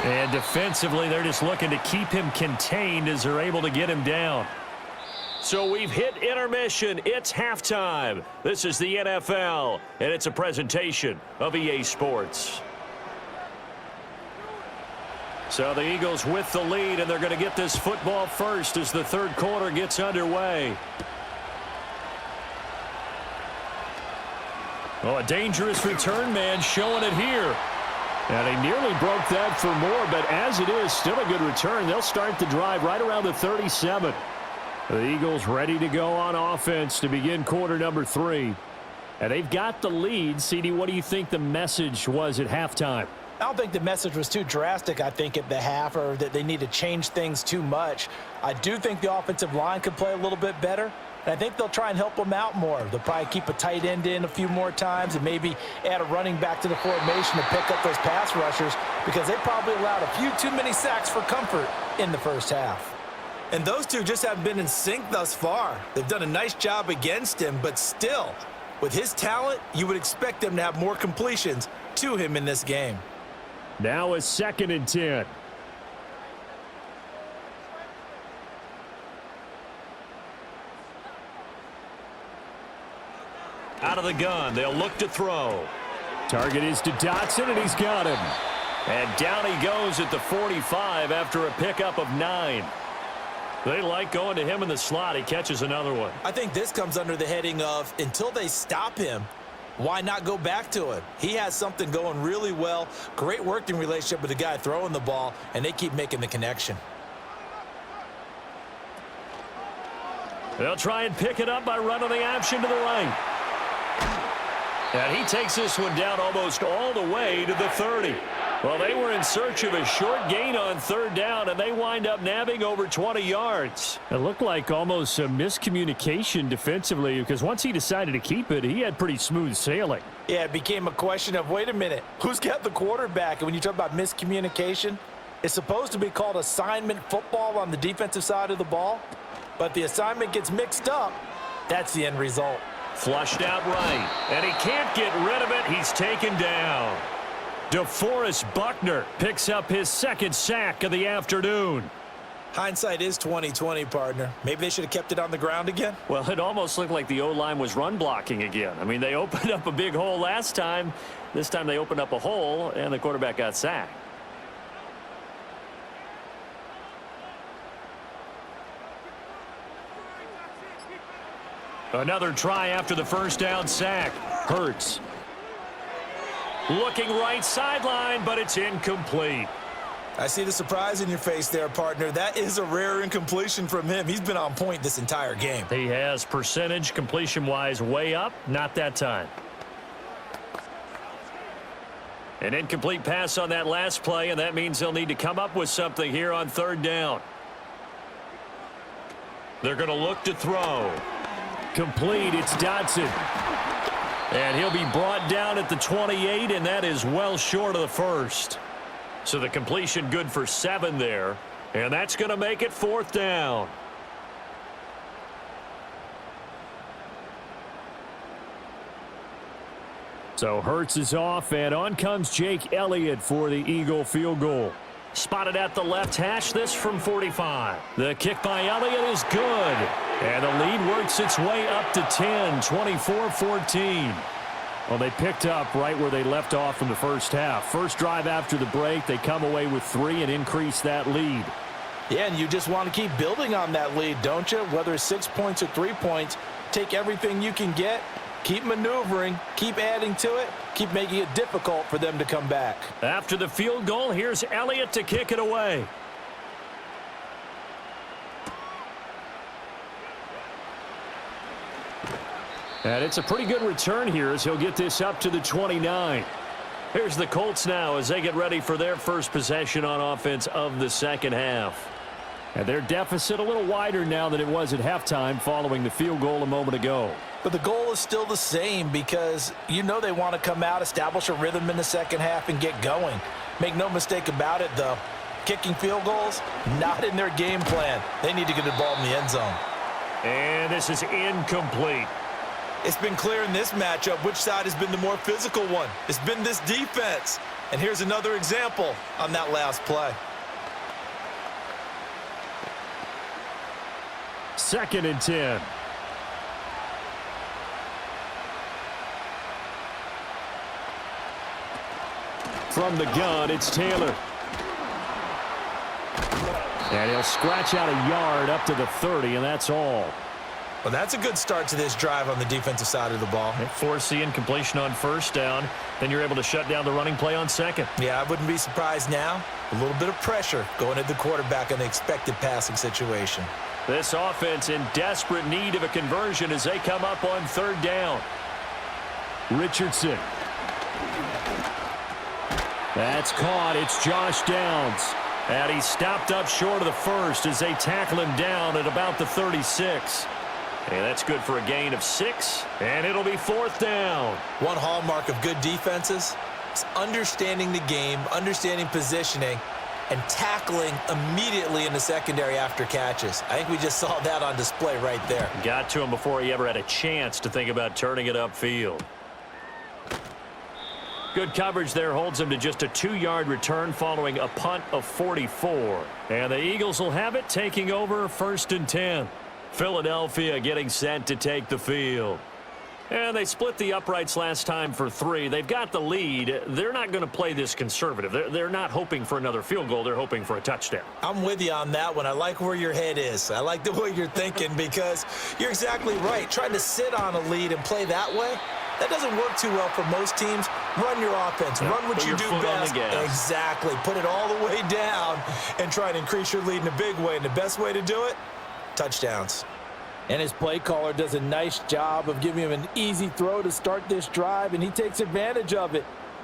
And defensively, they're just looking to keep him contained as they're able to get him down. So we've hit intermission. It's halftime. This is the NFL, and it's a presentation of EA Sports. So the Eagles with the lead, and they're going to get this football first as the third quarter gets underway. Oh, a dangerous return man showing it here. And he nearly broke that for more, but as it is, still a good return. They'll start the drive right around the 37. The Eagles ready to go on offense to begin quarter number 3. And they've got the lead. CD, what do you think the message was at halftime? I don't think the message was too drastic, I think, at the half, or that they need to change things too much. I do think the offensive line could play a little bit better, and I think they'll try and help them out more. They'll probably keep a tight end in a few more times and maybe add a running back to the formation to pick up those pass rushers, because they probably allowed a few too many sacks for comfort in the first half. And those two just haven't been in sync thus far. They've done a nice job against him, but still, with his talent, you would expect them to have more completions to him in this game. Now a 2nd and 10. Out of the gun, they'll look to throw. Target is to Dotson, and he's got him. And down he goes at the 45 after a pickup of 9. They like going to him in the slot. He catches another one. I think this comes under the heading of, until they stop him, why not go back to him? He has something going really well. Great working relationship with the guy throwing the ball, and they keep making the connection. They'll try and pick it up by running the option to the right. And he takes this one down almost all the way to the 30. Well, they were in search of a short gain on third down, and they wind up nabbing over 20 yards. It looked like almost a miscommunication defensively because once he decided to keep it, he had pretty smooth sailing. Yeah, it became a question of, wait a minute, who's got the quarterback? And when you talk about miscommunication, it's supposed to be called assignment football on the defensive side of the ball, but the assignment gets mixed up. That's the end result. Flushed out right, and he can't get rid of it. He's taken down. DeForest Buckner picks up his second sack of the afternoon. Hindsight is 20/20, partner. Maybe they should have kept it on the ground again. Well, it almost looked like the O-line was run blocking again. I mean, they opened up a big hole last time. This time they opened up a hole, and the quarterback got sacked. Another try after the first down sack. Hurts. Looking right sideline, but it's incomplete. I see the surprise in your face there, partner. That is a rare incompletion from him. He's been on point this entire game. He has percentage completion-wise way up. Not that time. An incomplete pass on that last play, and that means they'll need to come up with something here on third down. They're going to look to throw. Complete. It's Dodson. And he'll be brought down at the 28, and that is well short of the first. So the completion good for 7 there, and that's going to make it fourth down. So Hurts is off, and on comes Jake Elliott for the Eagle field goal. Spotted at the left hash, this from 45. The kick by Elliott is good. And the lead works its way up to 10, 24-14. Well, they picked up right where they left off in the first half. First drive after the break, they come away with 3 and increase that lead. Yeah, and you just want to keep building on that lead, don't you? Whether it's 6 points or 3 points, take everything you can get, keep maneuvering, keep adding to it, keep making it difficult for them to come back. After the field goal, here's Elliott to kick it away. And it's a pretty good return here as he'll get this up to the 29. Here's the Colts now as they get ready for their first possession on offense of the second half. And their deficit a little wider now than it was at halftime following the field goal a moment ago. But the goal is still the same because you know they want to come out, establish a rhythm in the second half, and get going. Make no mistake about it, though. Kicking field goals, not in their game plan. They need to get the ball in the end zone. And this is incomplete. It's been clear in this matchup which side has been the more physical one. It's been this defense. And here's another example on that last play. 2nd and 10. From the gun, it's Taylor. And he'll scratch out a yard up to the 30, and that's all. Well, that's a good start to this drive on the defensive side of the ball. Force the incompletion on first down. Then you're able to shut down the running play on second. Yeah, I wouldn't be surprised now. A little bit of pressure going at the quarterback in the expected passing situation. This offense in desperate need of a conversion as they come up on third down. Richardson. That's caught. It's Josh Downs. And he's stopped up short of the first as they tackle him down at about the 36. And that's good for a gain of 6, and it'll be fourth down. One hallmark of good defenses is understanding the game, understanding positioning, and tackling immediately in the secondary after catches. I think we just saw that on display right there. Got to him before he ever had a chance to think about turning it upfield. Good coverage there holds him to just a 2-yard return following a punt of 44. And the Eagles will have it, taking over 1st and 10. Philadelphia getting set to take the field. And they split the uprights last time for 3. They've got the lead. They're not going to play this conservative. They're not hoping for another field goal. They're hoping for a touchdown. I'm with you on that one. I like where your head is. I like the way you're thinking because you're exactly right. Trying to sit on a lead and play that way, that doesn't work too well for most teams. Run your offense. Yeah, run what you do best. Exactly. Put it all the way down and try and increase your lead in a big way. And the best way to do it, touchdowns. And his play caller does a nice job of giving him an easy throw to start this drive, and he takes advantage of it.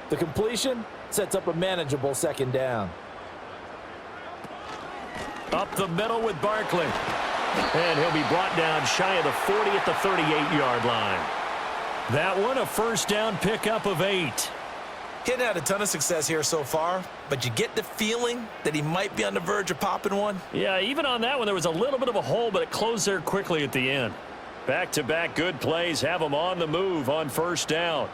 The completion, Sets up a manageable second down. Up the middle with Barkley. And he'll be brought down shy of the 40 at the 38-yard line. That one, a first down pickup of 8. He hadn't had a ton of success here so far, but you get the feeling that he might be on the verge of popping one. Yeah, even on that one, there was a little bit of a hole, but it closed there quickly at the end. Back-to-back good plays have him on the move on first down.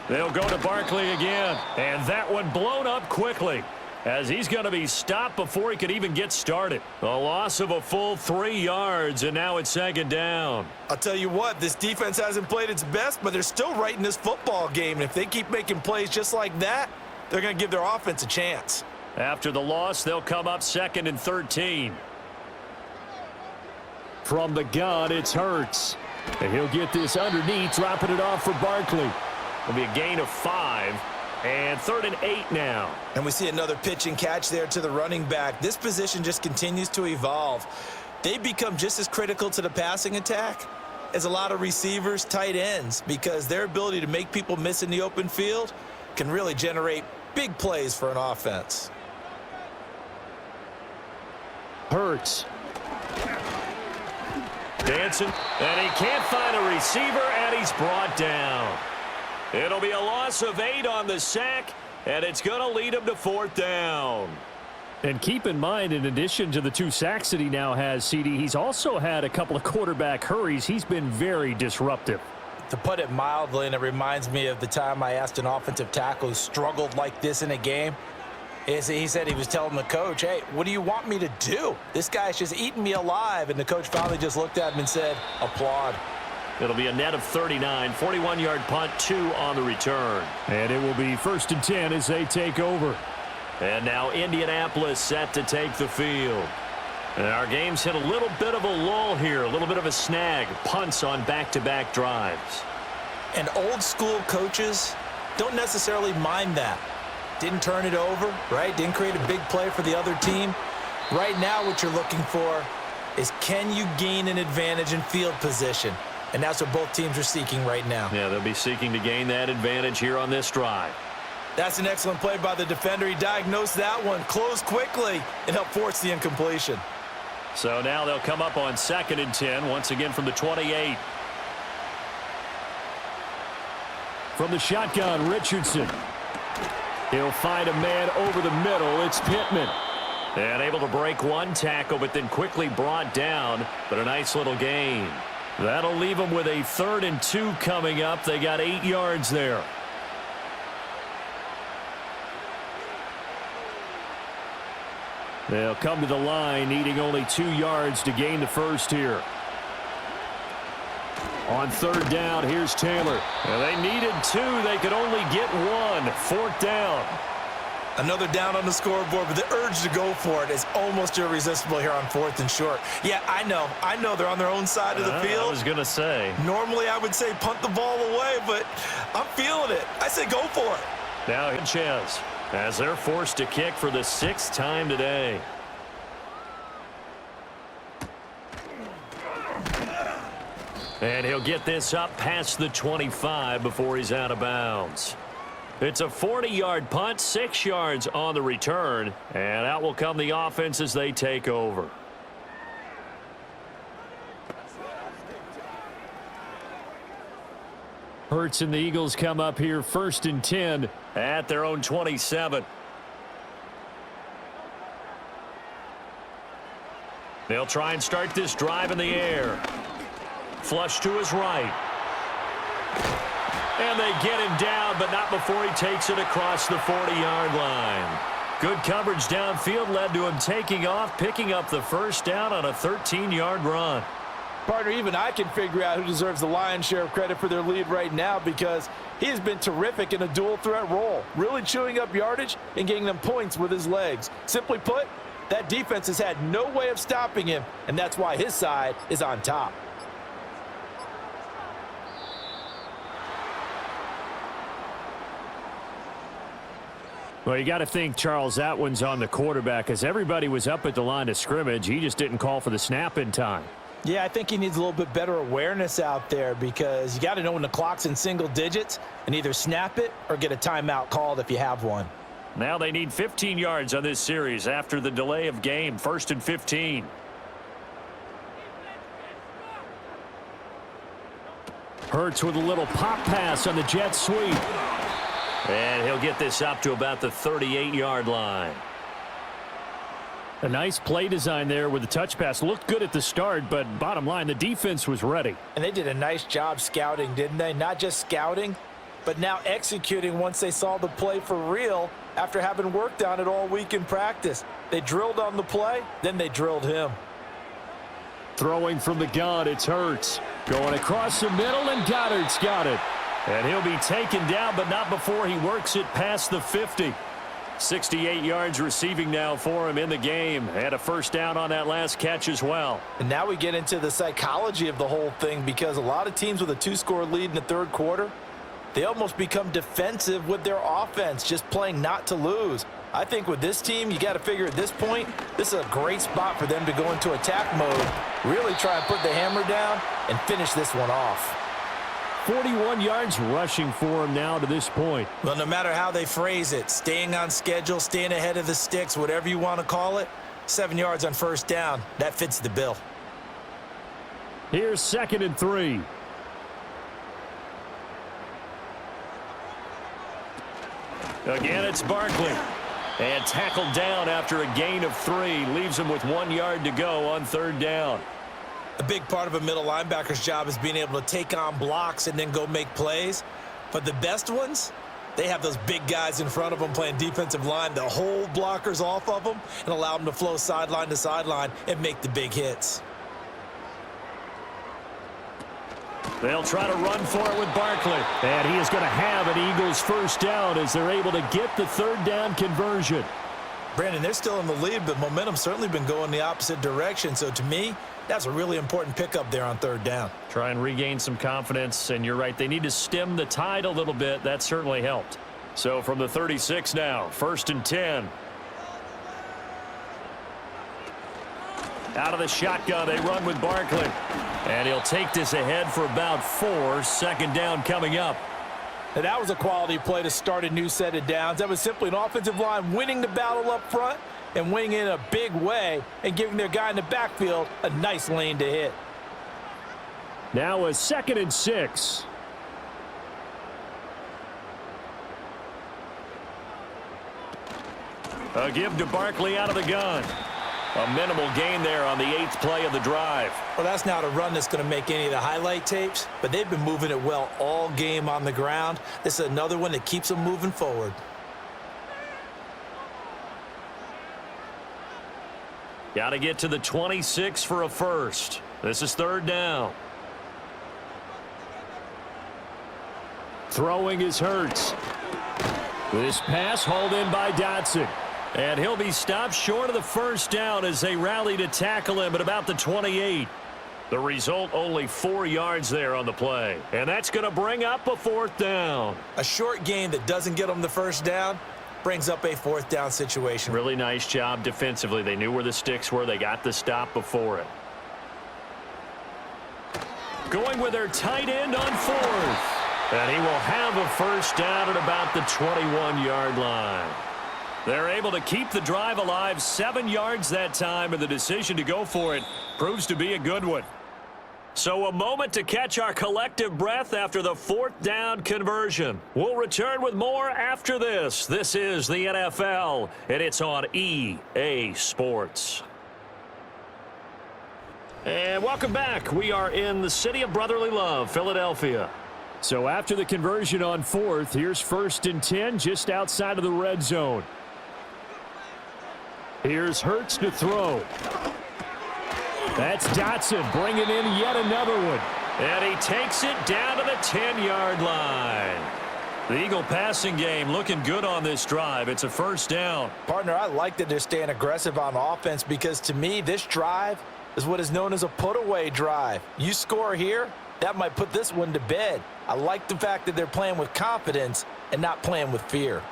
They'll go to Barkley again, and that one blown up quickly, as he's going to be stopped before he could even get started. A loss of a full 3 yards, and now it's second down. I'll tell you what, this defense hasn't played its best, but they're still right in this football game. And if they keep making plays just like that, they're going to give their offense a chance. After the loss, they'll come up 2nd and 13. From the gun, it's Hurts. And he'll get this underneath, dropping it off for Barkley. It'll be a gain of 5. And 3rd and 8 now. And we see another pitch and catch there to the running back. This position just continues to evolve. They become just as critical to the passing attack as a lot of receivers, tight ends, because their ability to make people miss in the open field can really generate big plays for an offense. Hurts. Dancing, and he can't find a receiver, and he's brought down. It'll be a loss of 8 on the sack, and it's going to lead him to 4th down. And keep in mind, in addition to the 2 sacks that he now has, CD, he's also had a couple of quarterback hurries. He's been very disruptive. To put it mildly, and it reminds me of the time I asked an offensive tackle who struggled like this in a game, he said he was telling the coach, hey, what do you want me to do? This guy's just eating me alive. And the coach finally just looked at him and said, applaud. It'll be a net of 39, 41-yard punt, 2 on the return. And it will be 1st and 10 as they take over. And now Indianapolis set to take the field. And our game's hit a little bit of a lull here, a little bit of a snag. Punts on back-to-back drives. And old school coaches don't necessarily mind that. Didn't turn it over, right? Didn't create a big play for the other team. Right now what you're looking for is, can you gain an advantage in field position? And that's what both teams are seeking right now. Yeah, they'll be seeking to gain that advantage here on this drive. That's an excellent play by the defender. He diagnosed that one, closed quickly, and helped force the incompletion. So now they'll come up on 2nd and 10, once again from the 28. From the shotgun, Richardson. He'll find a man over the middle. It's Pittman. And able to break one tackle, but then quickly brought down. But a nice little gain. That'll leave them with a 3rd and 2 coming up. They got 8 yards there. They'll come to the line, needing only 2 yards to gain the first here. On 3rd down, here's Taylor. And they needed 2. They could only get 1. 4th down. Another down on the scoreboard, but the urge to go for it is almost irresistible here on 4th and short. Yeah, I know they're on their own side of the field. I was going to say. Normally I would say punt the ball away, but I'm feeling it. I say go for it. Now Sanchez, as they're forced to kick for the 6th time today. And he'll get this up past the 25 before he's out of bounds. It's a 40-yard punt, 6 yards on the return, and out will come the offense as they take over. Hurts and the Eagles come up here 1st and 10 at their own 27. They'll try and start this drive in the air. Flush to his right. And they get him down, but not before he takes it across the 40-yard line. Good coverage downfield led to him taking off, picking up the 1st down on a 13-yard run. Partner, even I can figure out who deserves the lion's share of credit for their lead right now, because he has been terrific in a dual threat role, really chewing up yardage and getting them points with his legs. Simply put, that defense has had no way of stopping him, and that's why his side is on top. Well, you got to think, Charles, that one's on the quarterback, as everybody was up at the line of scrimmage. He just didn't call for the snap in time. Yeah, I think he needs a little bit better awareness out there because you got to know when the clock's in single digits and either snap it or get a timeout called if you have one. Now they need 15 yards on this series after the delay of game. 1st and 15. Hurts with a little pop pass on the jet sweep. And he'll get this up to about the 38-yard line. A nice play design there with the touch pass. Looked good at the start, but bottom line, the defense was ready. And they did a nice job scouting, didn't they? Not just scouting, but now executing once they saw the play for real after having worked on it all week in practice. They drilled on the play, then they drilled him. Throwing from the gun, it's Hurts. Going across the middle, and Goddard's got it. And he'll be taken down, but not before he works it past the 50. 68 yards receiving now for him in the game. Had a first down on that last catch as well. And now we get into the psychology of the whole thing because a lot of teams with a 2-score lead in the third quarter, they almost become defensive with their offense, just playing not to lose. I think with this team, you got to figure at this point, this is a great spot for them to go into attack mode, really try and put the hammer down and finish this one off. 41 yards rushing for him now to this point. Well, no matter how they phrase it, staying on schedule, staying ahead of the sticks, whatever you want to call it, 7 yards on first down, that fits the bill. Here's 2nd and 3. Again, it's Barkley. And tackled down after a gain of 3. Leaves him with 1 yard to go on 3rd down. A big part of a middle linebacker's job is being able to take on blocks and then go make plays. But the best ones, they have those big guys in front of them playing defensive line that hold blockers off of them and allow them to flow sideline to sideline and make the big hits. They'll try to run for it with Barkley. And he is going to have an Eagles first down as they're able to get the 3rd down conversion. Brandon, they're still in the lead, but momentum's certainly been going the opposite direction. So to me, that's a really important pickup there on 3rd down. Try and regain some confidence, and you're right, they need to stem the tide a little bit. That certainly helped. So from the 36 now, 1st and 10. Out of the shotgun, they run with Barkley. And he'll take this ahead for about 4. 2nd down coming up. And that was a quality play to start a new set of downs. That was simply an offensive line winning the battle up front and winning in a big way and giving their guy in the backfield a nice lane to hit. Now a 2nd and 6. A give to Barkley out of the gun. A minimal gain there on the 8th play of the drive. Well, that's not a run that's going to make any of the highlight tapes, but they've been moving it well all game on the ground. This is another one that keeps them moving forward. Got to get to the 26 for a first. This is 3rd down. Throwing is Hurts. This pass hauled in by Dotson. And he'll be stopped short of the first down as they rally to tackle him at about the 28. The result, only 4 yards there on the play. And that's going to bring up a 4th down. A short gain that doesn't get them the first down brings up a 4th down situation. Really nice job defensively. They knew where the sticks were. They got the stop before it. Going with their tight end on 4th. And he will have a first down at about the 21-yard line. They're able to keep the drive alive, 7 yards that time, and the decision to go for it proves to be a good one. So a moment to catch our collective breath after the 4th down conversion. We'll return with more after this. This is the NFL, and it's on EA Sports. And welcome back. We are in the city of brotherly love, Philadelphia. So after the conversion on 4th, here's 1st and 10 just outside of the red zone. Here's Hurts to throw. That's Dotson bringing in yet another one. And he takes it down to the 10-yard line. The Eagle passing game looking good on this drive. It's a first down. Partner, I like that they're staying aggressive on offense because to me, this drive is what is known as a put-away drive. You score here, that might put this one to bed. I like the fact that they're playing with confidence and not playing with fear.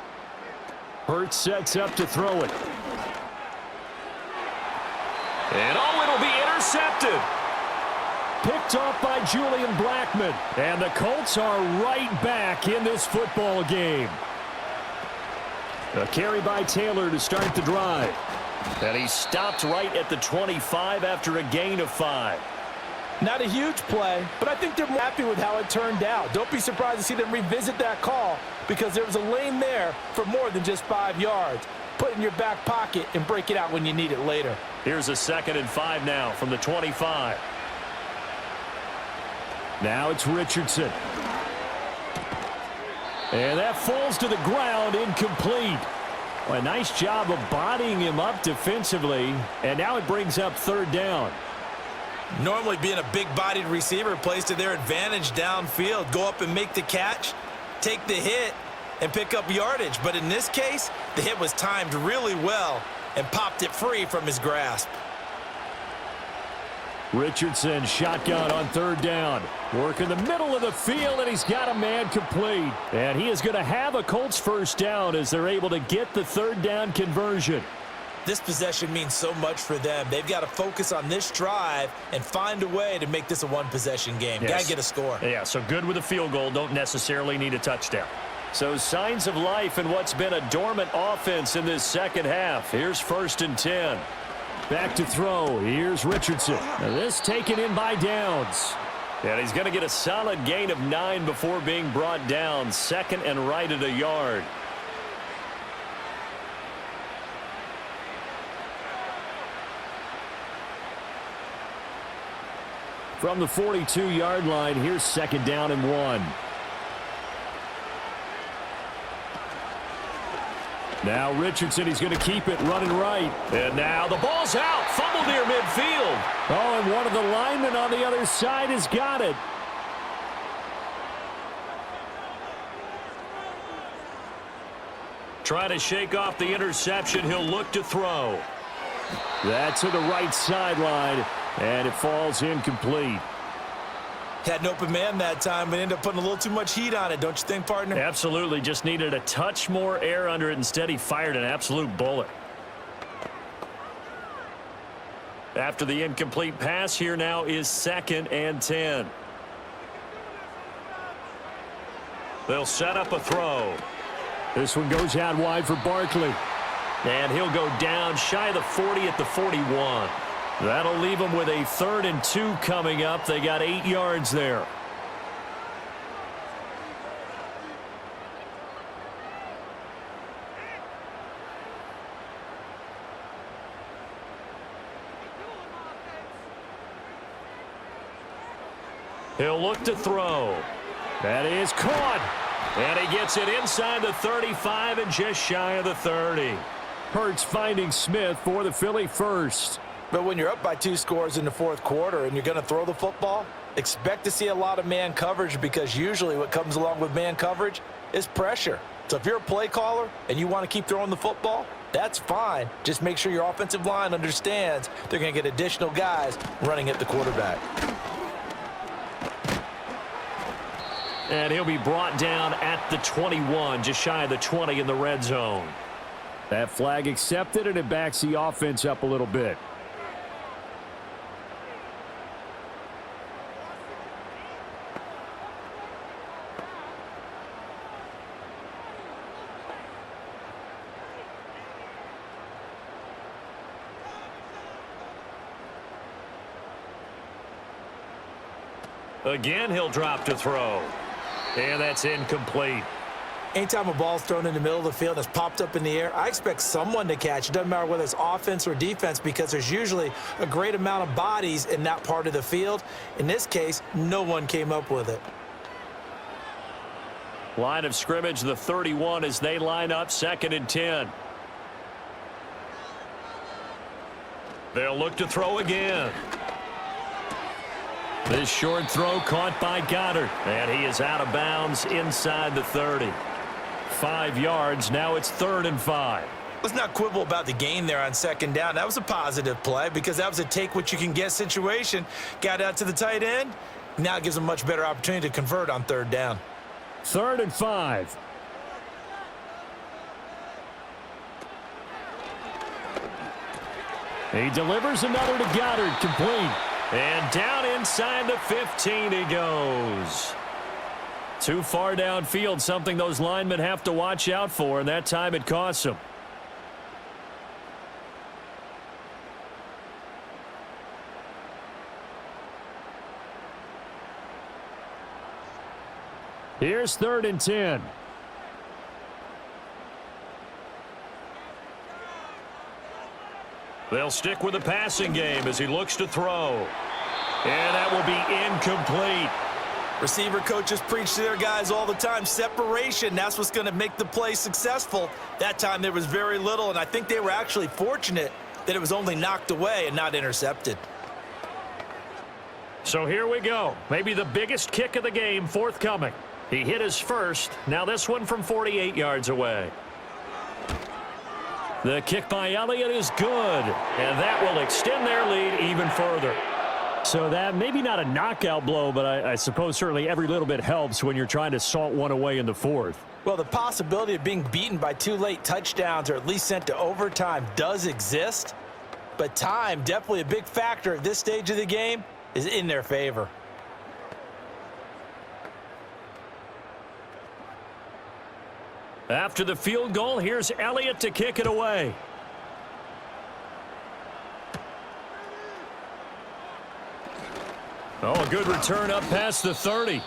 Hurts sets up to throw it. And it'll be intercepted. picked off by Julian Blackmon. And the Colts are right back in this football game. A carry by Taylor to start the drive. And he stopped right at the 25 after a gain of 5. Not a huge play, but I think they're happy with how it turned out. Don't be surprised to see them revisit that call because there was a lane there for more than just 5 yards. Put it in your back pocket and break it out when you need it later. Here's a 2nd and 5 now from the 25. Now it's Richardson. And that falls to the ground, incomplete. Well, a nice job of bodying him up defensively, and now it brings up 3rd down. Normally being a big-bodied receiver plays to their advantage downfield. Go up and make the catch, take the hit, and pick up yardage. But in this case, the hit was timed really well and popped it free from his grasp. Richardson shotgun on 3rd down. Working the middle of the field, and he's got a man complete. And he is going to have a Colts 1st down as they're able to get the 3rd down conversion. This possession means so much for them. They've got to focus on this drive and find a way to make this a one-possession game. Yes. Got to get a score. Yeah, so good with a field goal. Don't necessarily need a touchdown. So signs of life in what's been a dormant offense in this 2nd half. Here's 1st and 10. Back to throw. Here's Richardson. Now this taken in by Downs. And he's going to get a solid gain of 9 before being brought down. 2nd and right at a yard. From the 42-yard line, here's 2nd down and 1. Now Richardson, he's going to keep it running right. And now the ball's out. Fumble near midfield. Oh, and one of the linemen on the other side has got it. Trying to shake off the interception. He'll look to throw. That's to the right sideline, and it falls incomplete. Had an open man that time, but ended up putting a little too much heat on it, don't you think, partner? Absolutely. Just needed a touch more air under it. Instead, he fired an absolute bullet. After the incomplete pass, here now is 2nd and 10. They'll set up a throw. This one goes out wide for Barkley. And he'll go down shy of the 40 at the 41. That'll leave them with a 3rd and 2 coming up. They got 8 yards there. He'll look to throw. That is caught. And he gets it inside the 35 and just shy of the 30. Hurts finding Smith for the Philly first. But when you're up by 2 scores in the 4th quarter and you're going to throw the football, expect to see a lot of man coverage because usually what comes along with man coverage is pressure. So if you're a play caller and you want to keep throwing the football, that's fine. Just make sure your offensive line understands they're going to get additional guys running at the quarterback. And he'll be brought down at the 21, just shy of the 20 in the red zone. That flag accepted, and it backs the offense up a little bit. Again, he'll drop to throw. And that's incomplete. Anytime a ball's thrown in the middle of the field and it's popped up in the air, I expect someone to catch. It doesn't matter whether it's offense or defense because there's usually a great amount of bodies in that part of the field. In this case, no one came up with it. Line of scrimmage, the 31 as they line up 2nd and 10. They'll look to throw again. This short throw caught by Goddard. And he is out of bounds inside the 30. 5 yards. Now it's 3rd and 5. Let's not quibble about the gain there on 2nd down. That was a positive play because that was a take-what-you-can-get situation. Got out to the tight end. Now it gives them a much better opportunity to convert on 3rd down. 3rd and 5. He delivers another to Goddard, complete. And down inside the 15 he goes. Too far downfield, something those linemen have to watch out for, and that time it costs them. Here's 3rd and 10. They'll stick with the passing game as he looks to throw. And that will be incomplete. Receiver coaches preach to their guys all the time. Separation, that's what's going to make the play successful. That time there was very little, and I think they were actually fortunate that it was only knocked away and not intercepted. So here we go. Maybe the biggest kick of the game forthcoming. He hit his first. Now this one from 48 yards away. The kick by Elliott is good, and that will extend their lead even further. So that maybe not a knockout blow, but I suppose certainly every little bit helps when you're trying to salt one away in the 4th. Well, the possibility of being beaten by 2 late touchdowns or at least sent to overtime does exist, but time, definitely a big factor at this stage of the game, is in their favor. After the field goal, here's Elliott to kick it away. Oh, a good return up past the 30.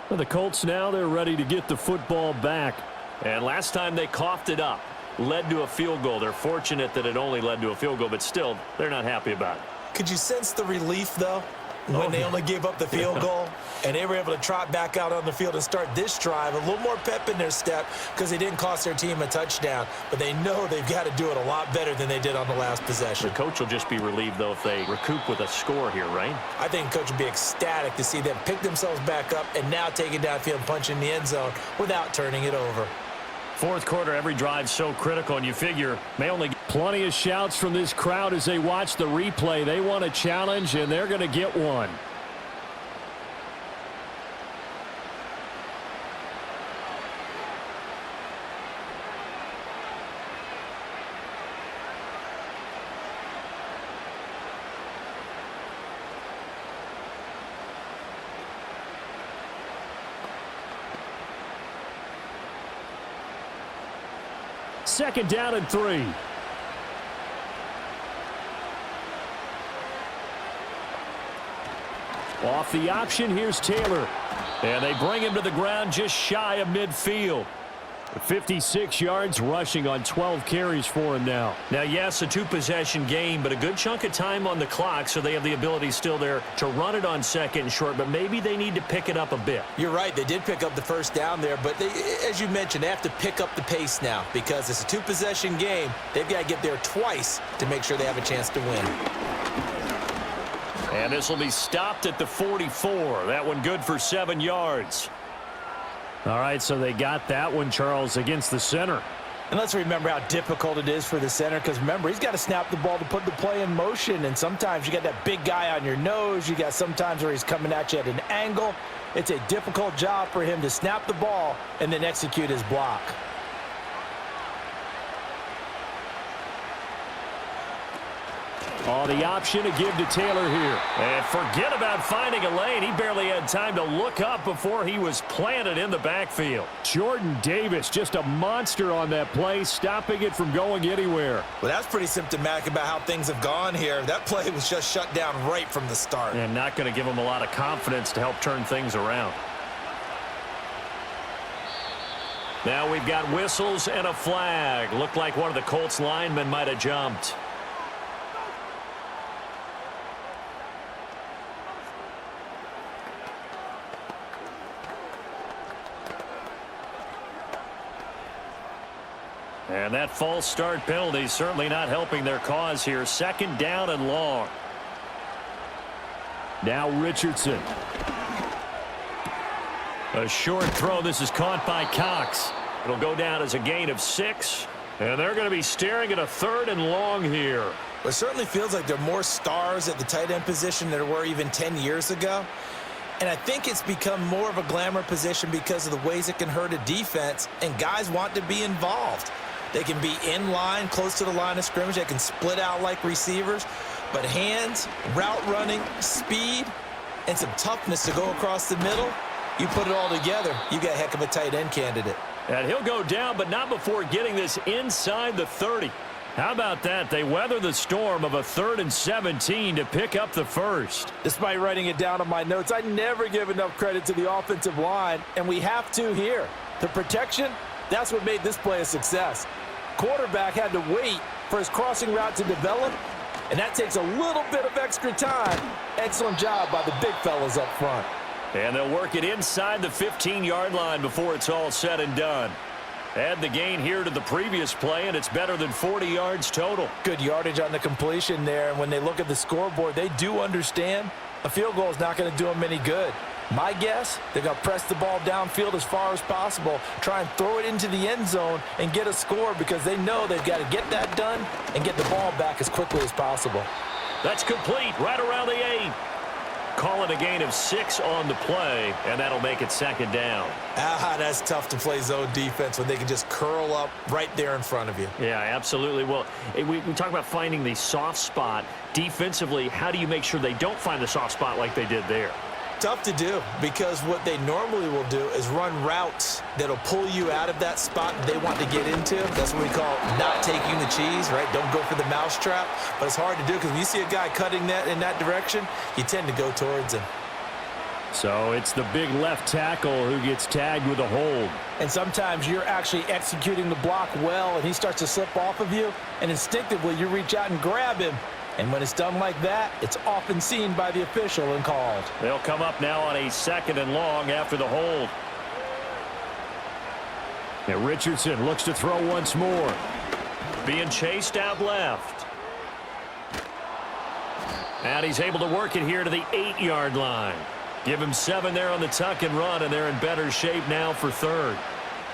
Well, the Colts now, they're ready to get the football back. And last time they coughed it up, led to a field goal. They're fortunate that it only led to a field goal, but still, they're not happy about it. Could you sense the relief, though, when they only gave up the field goal and they were able to trot back out on the field and start this drive? A little more pep in their step because they didn't cost their team a touchdown, but they know they've got to do it a lot better than they did on the last possession. The coach will just be relieved, though, if they recoup with a score here, right? I think the coach would be ecstatic to see them pick themselves back up and now take it downfield and punch in the end zone without turning it over. 4th quarter, every drive so critical, and you figure may only get plenty of shouts from this crowd as they watch the replay. They want a challenge, and they're going to get one. Second down and 3. Off the option, here's Taylor. And they bring him to the ground just shy of midfield. 56 yards rushing on 12 carries for him now. Now, yes, a 2-possession game, but a good chunk of time on the clock, so they have the ability still there to run it on 2nd and short, but maybe they need to pick it up a bit. You're right. They did pick up the first down there, but they, as you mentioned, they have to pick up the pace now because it's a 2-possession game. They've got to get there twice to make sure they have a chance to win. And this will be stopped at the 44. That one good for 7 yards. All right, so they got that one, Charles, against the center. And let's remember how difficult it is for the center because, remember, he's got to snap the ball to put the play in motion, and sometimes you got that big guy on your nose. You got sometimes where he's coming at you at an angle. It's a difficult job for him to snap the ball and then execute his block. Oh, the option to give to Taylor here. And forget about finding a lane. He barely had time to look up before he was planted in the backfield. Jordan Davis, just a monster on that play, stopping it from going anywhere. Well, that's pretty symptomatic about how things have gone here. That play was just shut down right from the start. And not going to give him a lot of confidence to help turn things around. Now we've got whistles and a flag. Looked like one of the Colts linemen might have jumped. And that false start penalty certainly not helping their cause here. 2nd down and long. Now Richardson. A short throw. This is caught by Cox. It'll go down as a gain of 6. And they're going to be staring at a 3rd and long here. It certainly feels like there are more stars at the tight end position than there were even 10 years ago. And I think it's become more of a glamour position because of the ways it can hurt a defense, and guys want to be involved. They can be in line, close to the line of scrimmage. They can split out like receivers. But hands, route running, speed, and some toughness to go across the middle, you put it all together, you got a heck of a tight end candidate. And he'll go down, but not before getting this inside the 30. How about that? They weather the storm of a 3rd and 17 to pick up the first. Despite writing it down on my notes, I never give enough credit to the offensive line, and we have to here. The protection, that's what made this play a success. Quarterback had to wait for his crossing route to develop, and that takes a little bit of extra time. Excellent job by the big fellas up front. And they'll work it inside the 15-yard line before it's all said and done. Add the gain here to the previous play, and it's better than 40 yards total. Good yardage on the completion there, and when they look at the scoreboard, they do understand a field goal is not going to do them any good. My guess, they're going to press the ball downfield as far as possible, try and throw it into the end zone and get a score because they know they've got to get that done and get the ball back as quickly as possible. That's complete right around the 8. Call it a gain of 6 on the play, and that'll make it 2nd down. That's tough to play zone defense when they can just curl up right there in front of you. Yeah, absolutely. Well, we talk about finding the soft spot. Defensively, how do you make sure they don't find the soft spot like they did there? Tough to do because what they normally will do is run routes that'll pull you out of that spot they want to get into. That's what we call not taking the cheese, right? Don't go for the mousetrap. But it's hard to do because when you see a guy cutting that in that direction, you tend to go towards him. So it's the big left tackle who gets tagged with a hold. And sometimes you're actually executing the block well, and he starts to slip off of you, and instinctively you reach out and grab him. And when it's done like that, it's often seen by the official and called. They'll come up now on a 2nd and long after the hold. And Richardson looks to throw once more. Being chased out left. And he's able to work it here to the 8-yard line. Give him 7 there on the tuck and run, and they're in better shape now for 3rd.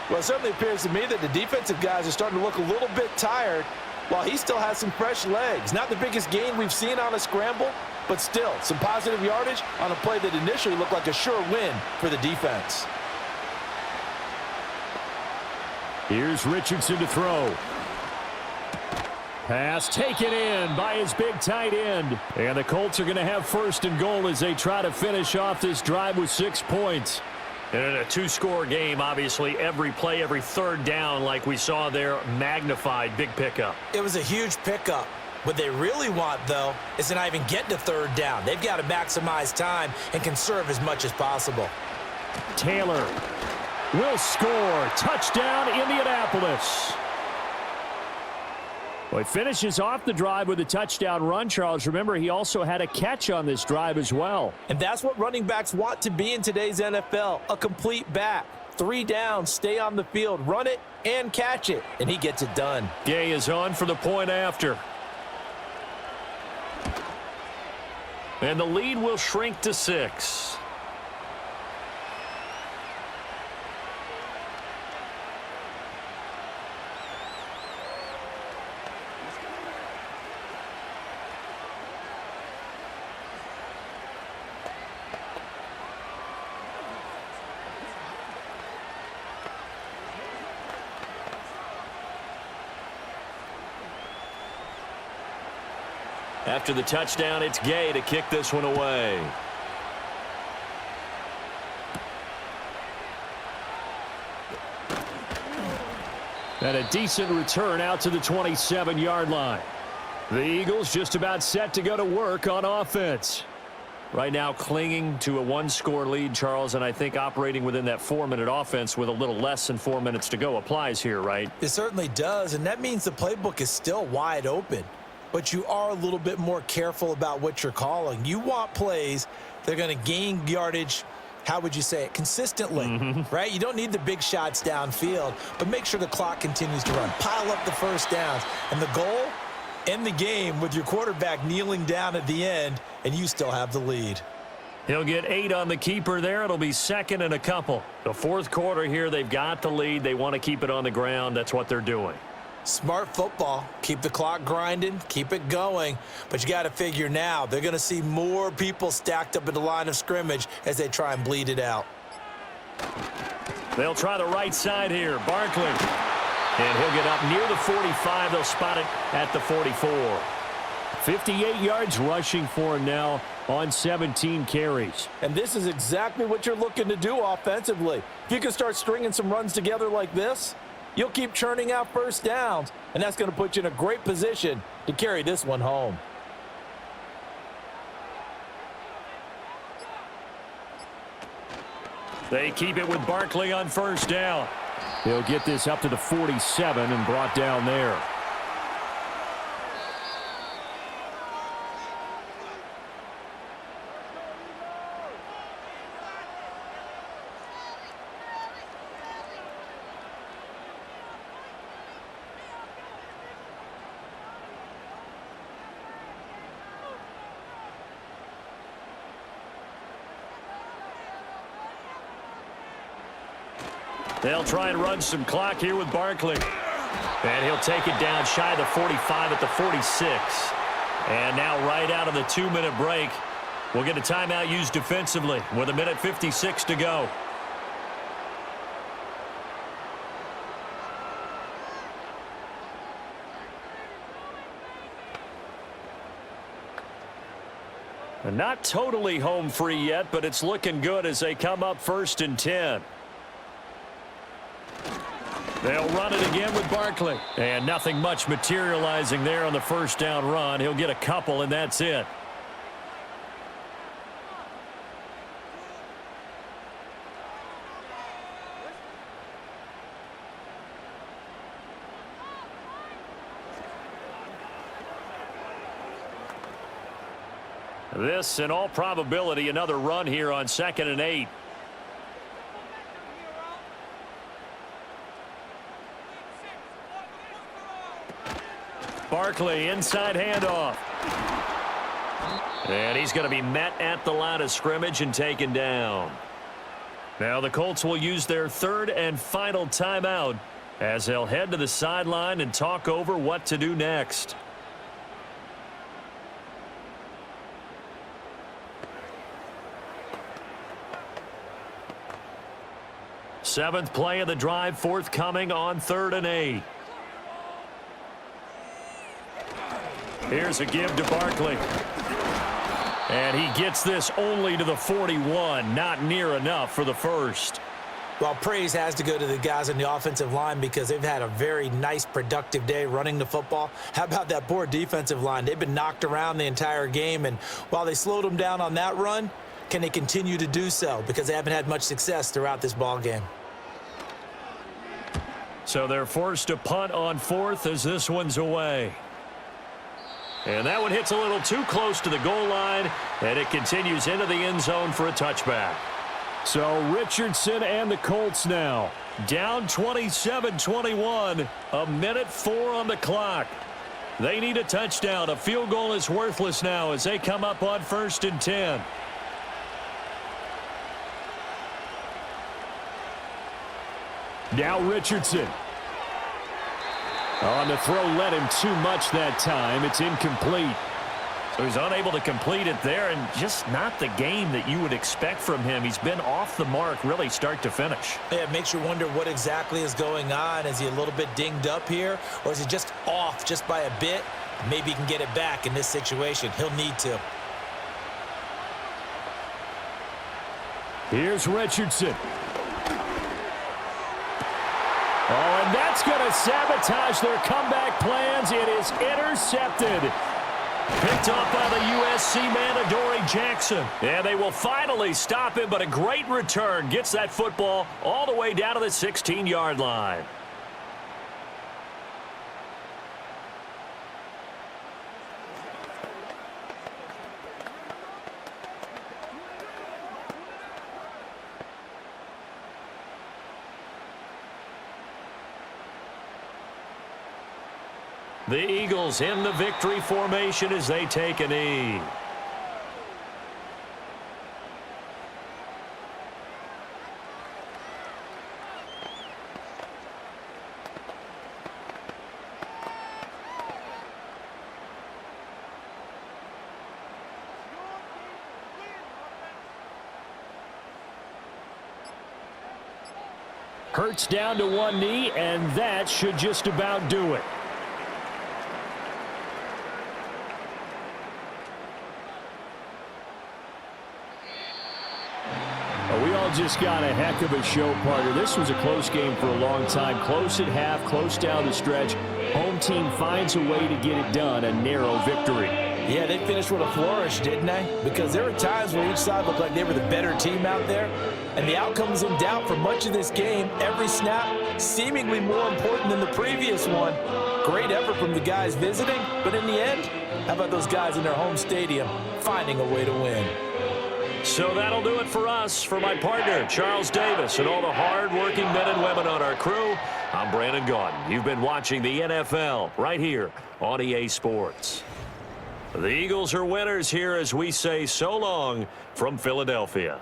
Well, it certainly appears to me that the defensive guys are starting to look a little bit tired, while he still has some fresh legs. Not the biggest gain we've seen on a scramble, but still some positive yardage on a play that initially looked like a sure win for the defense. Here's Richardson to throw. Pass taken in by his big tight end. And the Colts are going to have 1st and goal as they try to finish off this drive with 6 points. And in a 2-score game, obviously, every play, every 3rd down, like we saw there, magnified, big pickup. It was a huge pickup. What they really want, though, is to not even get to 3rd down. They've got to maximize time and conserve as much as possible. Taylor will score. Touchdown, Indianapolis. Well, he finishes off the drive with a touchdown run, Charles. Remember, he also had a catch on this drive as well. And that's what running backs want to be in today's NFL, a complete back. 3 downs, stay on the field, run it, and catch it. And he gets it done. Gay is on for the point after. And the lead will shrink to 6. After the touchdown, it's Gay to kick this one away. And a decent return out to the 27-yard line. The Eagles just about set to go to work on offense. Right now clinging to a 1-score lead, Charles, and I think operating within that 4-minute offense with a little less than 4 minutes to go applies here, right? It certainly does, and that means the playbook is still wide open. But you are a little bit more careful about what you're calling. You want plays that are going to gain yardage, how would you say it, consistently, right? You don't need the big shots downfield, but make sure the clock continues to run. Pile up the 1st downs. And the goal, end the game with your quarterback kneeling down at the end, and you still have the lead. He'll get 8 on the keeper there. It'll be 2nd and a couple. The 4th quarter here, they've got the lead. They want to keep it on the ground. That's what they're doing. Smart football. Keep the clock grinding, keep it going. But you got to figure now, they're going to see more people stacked up at the line of scrimmage as they try and bleed it out. They'll try the right side here. Barkley. And he'll get up near the 45. They'll spot it at the 44. 58 yards rushing for him now on 17 carries. And this is exactly what you're looking to do offensively. If you can start stringing some runs together like this, you'll keep churning out first downs, and that's going to put you in a great position to carry this one home. They keep it with Barkley on first down. He'll get this up to the 47 and brought down there. They'll try and run some clock here with Barkley. And he'll take it down shy of the 45 at the 46. And now right out of the 2-minute break, we'll get a timeout used defensively with 1:56 to go. And not totally home free yet, but it's looking good as they come up 1st and 10. They'll run it again with Barkley. And nothing much materializing there on the first down run. He'll get a couple, and that's it. This, in all probability, another run here on 2nd and 8. Barkley, inside handoff. And he's going to be met at the line of scrimmage and taken down. Now the Colts will use their 3rd and final timeout as they'll head to the sideline and talk over what to do next. Seventh play of the drive forthcoming on 3rd and 8. Here's a give to Barkley. And he gets this only to the 41. Not near enough for the first. Well, praise has to go to the guys on the offensive line because they've had a very nice, productive day running the football. How about that poor defensive line? They've been knocked around the entire game, and while they slowed them down on that run, can they continue to do so? Because they haven't had much success throughout this ball game. So they're forced to punt on 4th as this one's away. And that one hits a little too close to the goal line, and it continues into the end zone for a touchback. So Richardson and the Colts now down 27-21, 1:04 on the clock. They need a touchdown. A field goal is worthless now as they come up on 1st and 10. Now Richardson. On the throw, led him too much that time. It's incomplete. So he's unable to complete it there, and just not the game that you would expect from him. He's been off the mark really start to finish. Yeah, it makes you wonder what exactly is going on. Is he a little bit dinged up here, or is he just off just by a bit? Maybe he can get it back in this situation. He'll need to. Here's Richardson. Oh, and that's going to sabotage their comeback plans. It is intercepted. Picked up by the USC man, Adoree Jackson. And they will finally stop him, but a great return gets that football all the way down to the 16-yard line. The Eagles in the victory formation as they take a knee. Hurts down to one knee, and that should just about do it. Well, we all just got a heck of a show, partner. This was a close game for a long time. Close at half, close down the stretch. Home team finds a way to get it done, a narrow victory. Yeah, they finished with a flourish, didn't they? Because there were times where each side looked like they were the better team out there. And the outcome was in doubt for much of this game. Every snap seemingly more important than the previous one. Great effort from the guys visiting. But in the end, how about those guys in their home stadium finding a way to win? So that'll do it for us. For my partner, Charles Davis, and all the hard-working men and women on our crew, I'm Brandon Gaudin. You've been watching the NFL right here on EA Sports. The Eagles are winners here as we say so long from Philadelphia.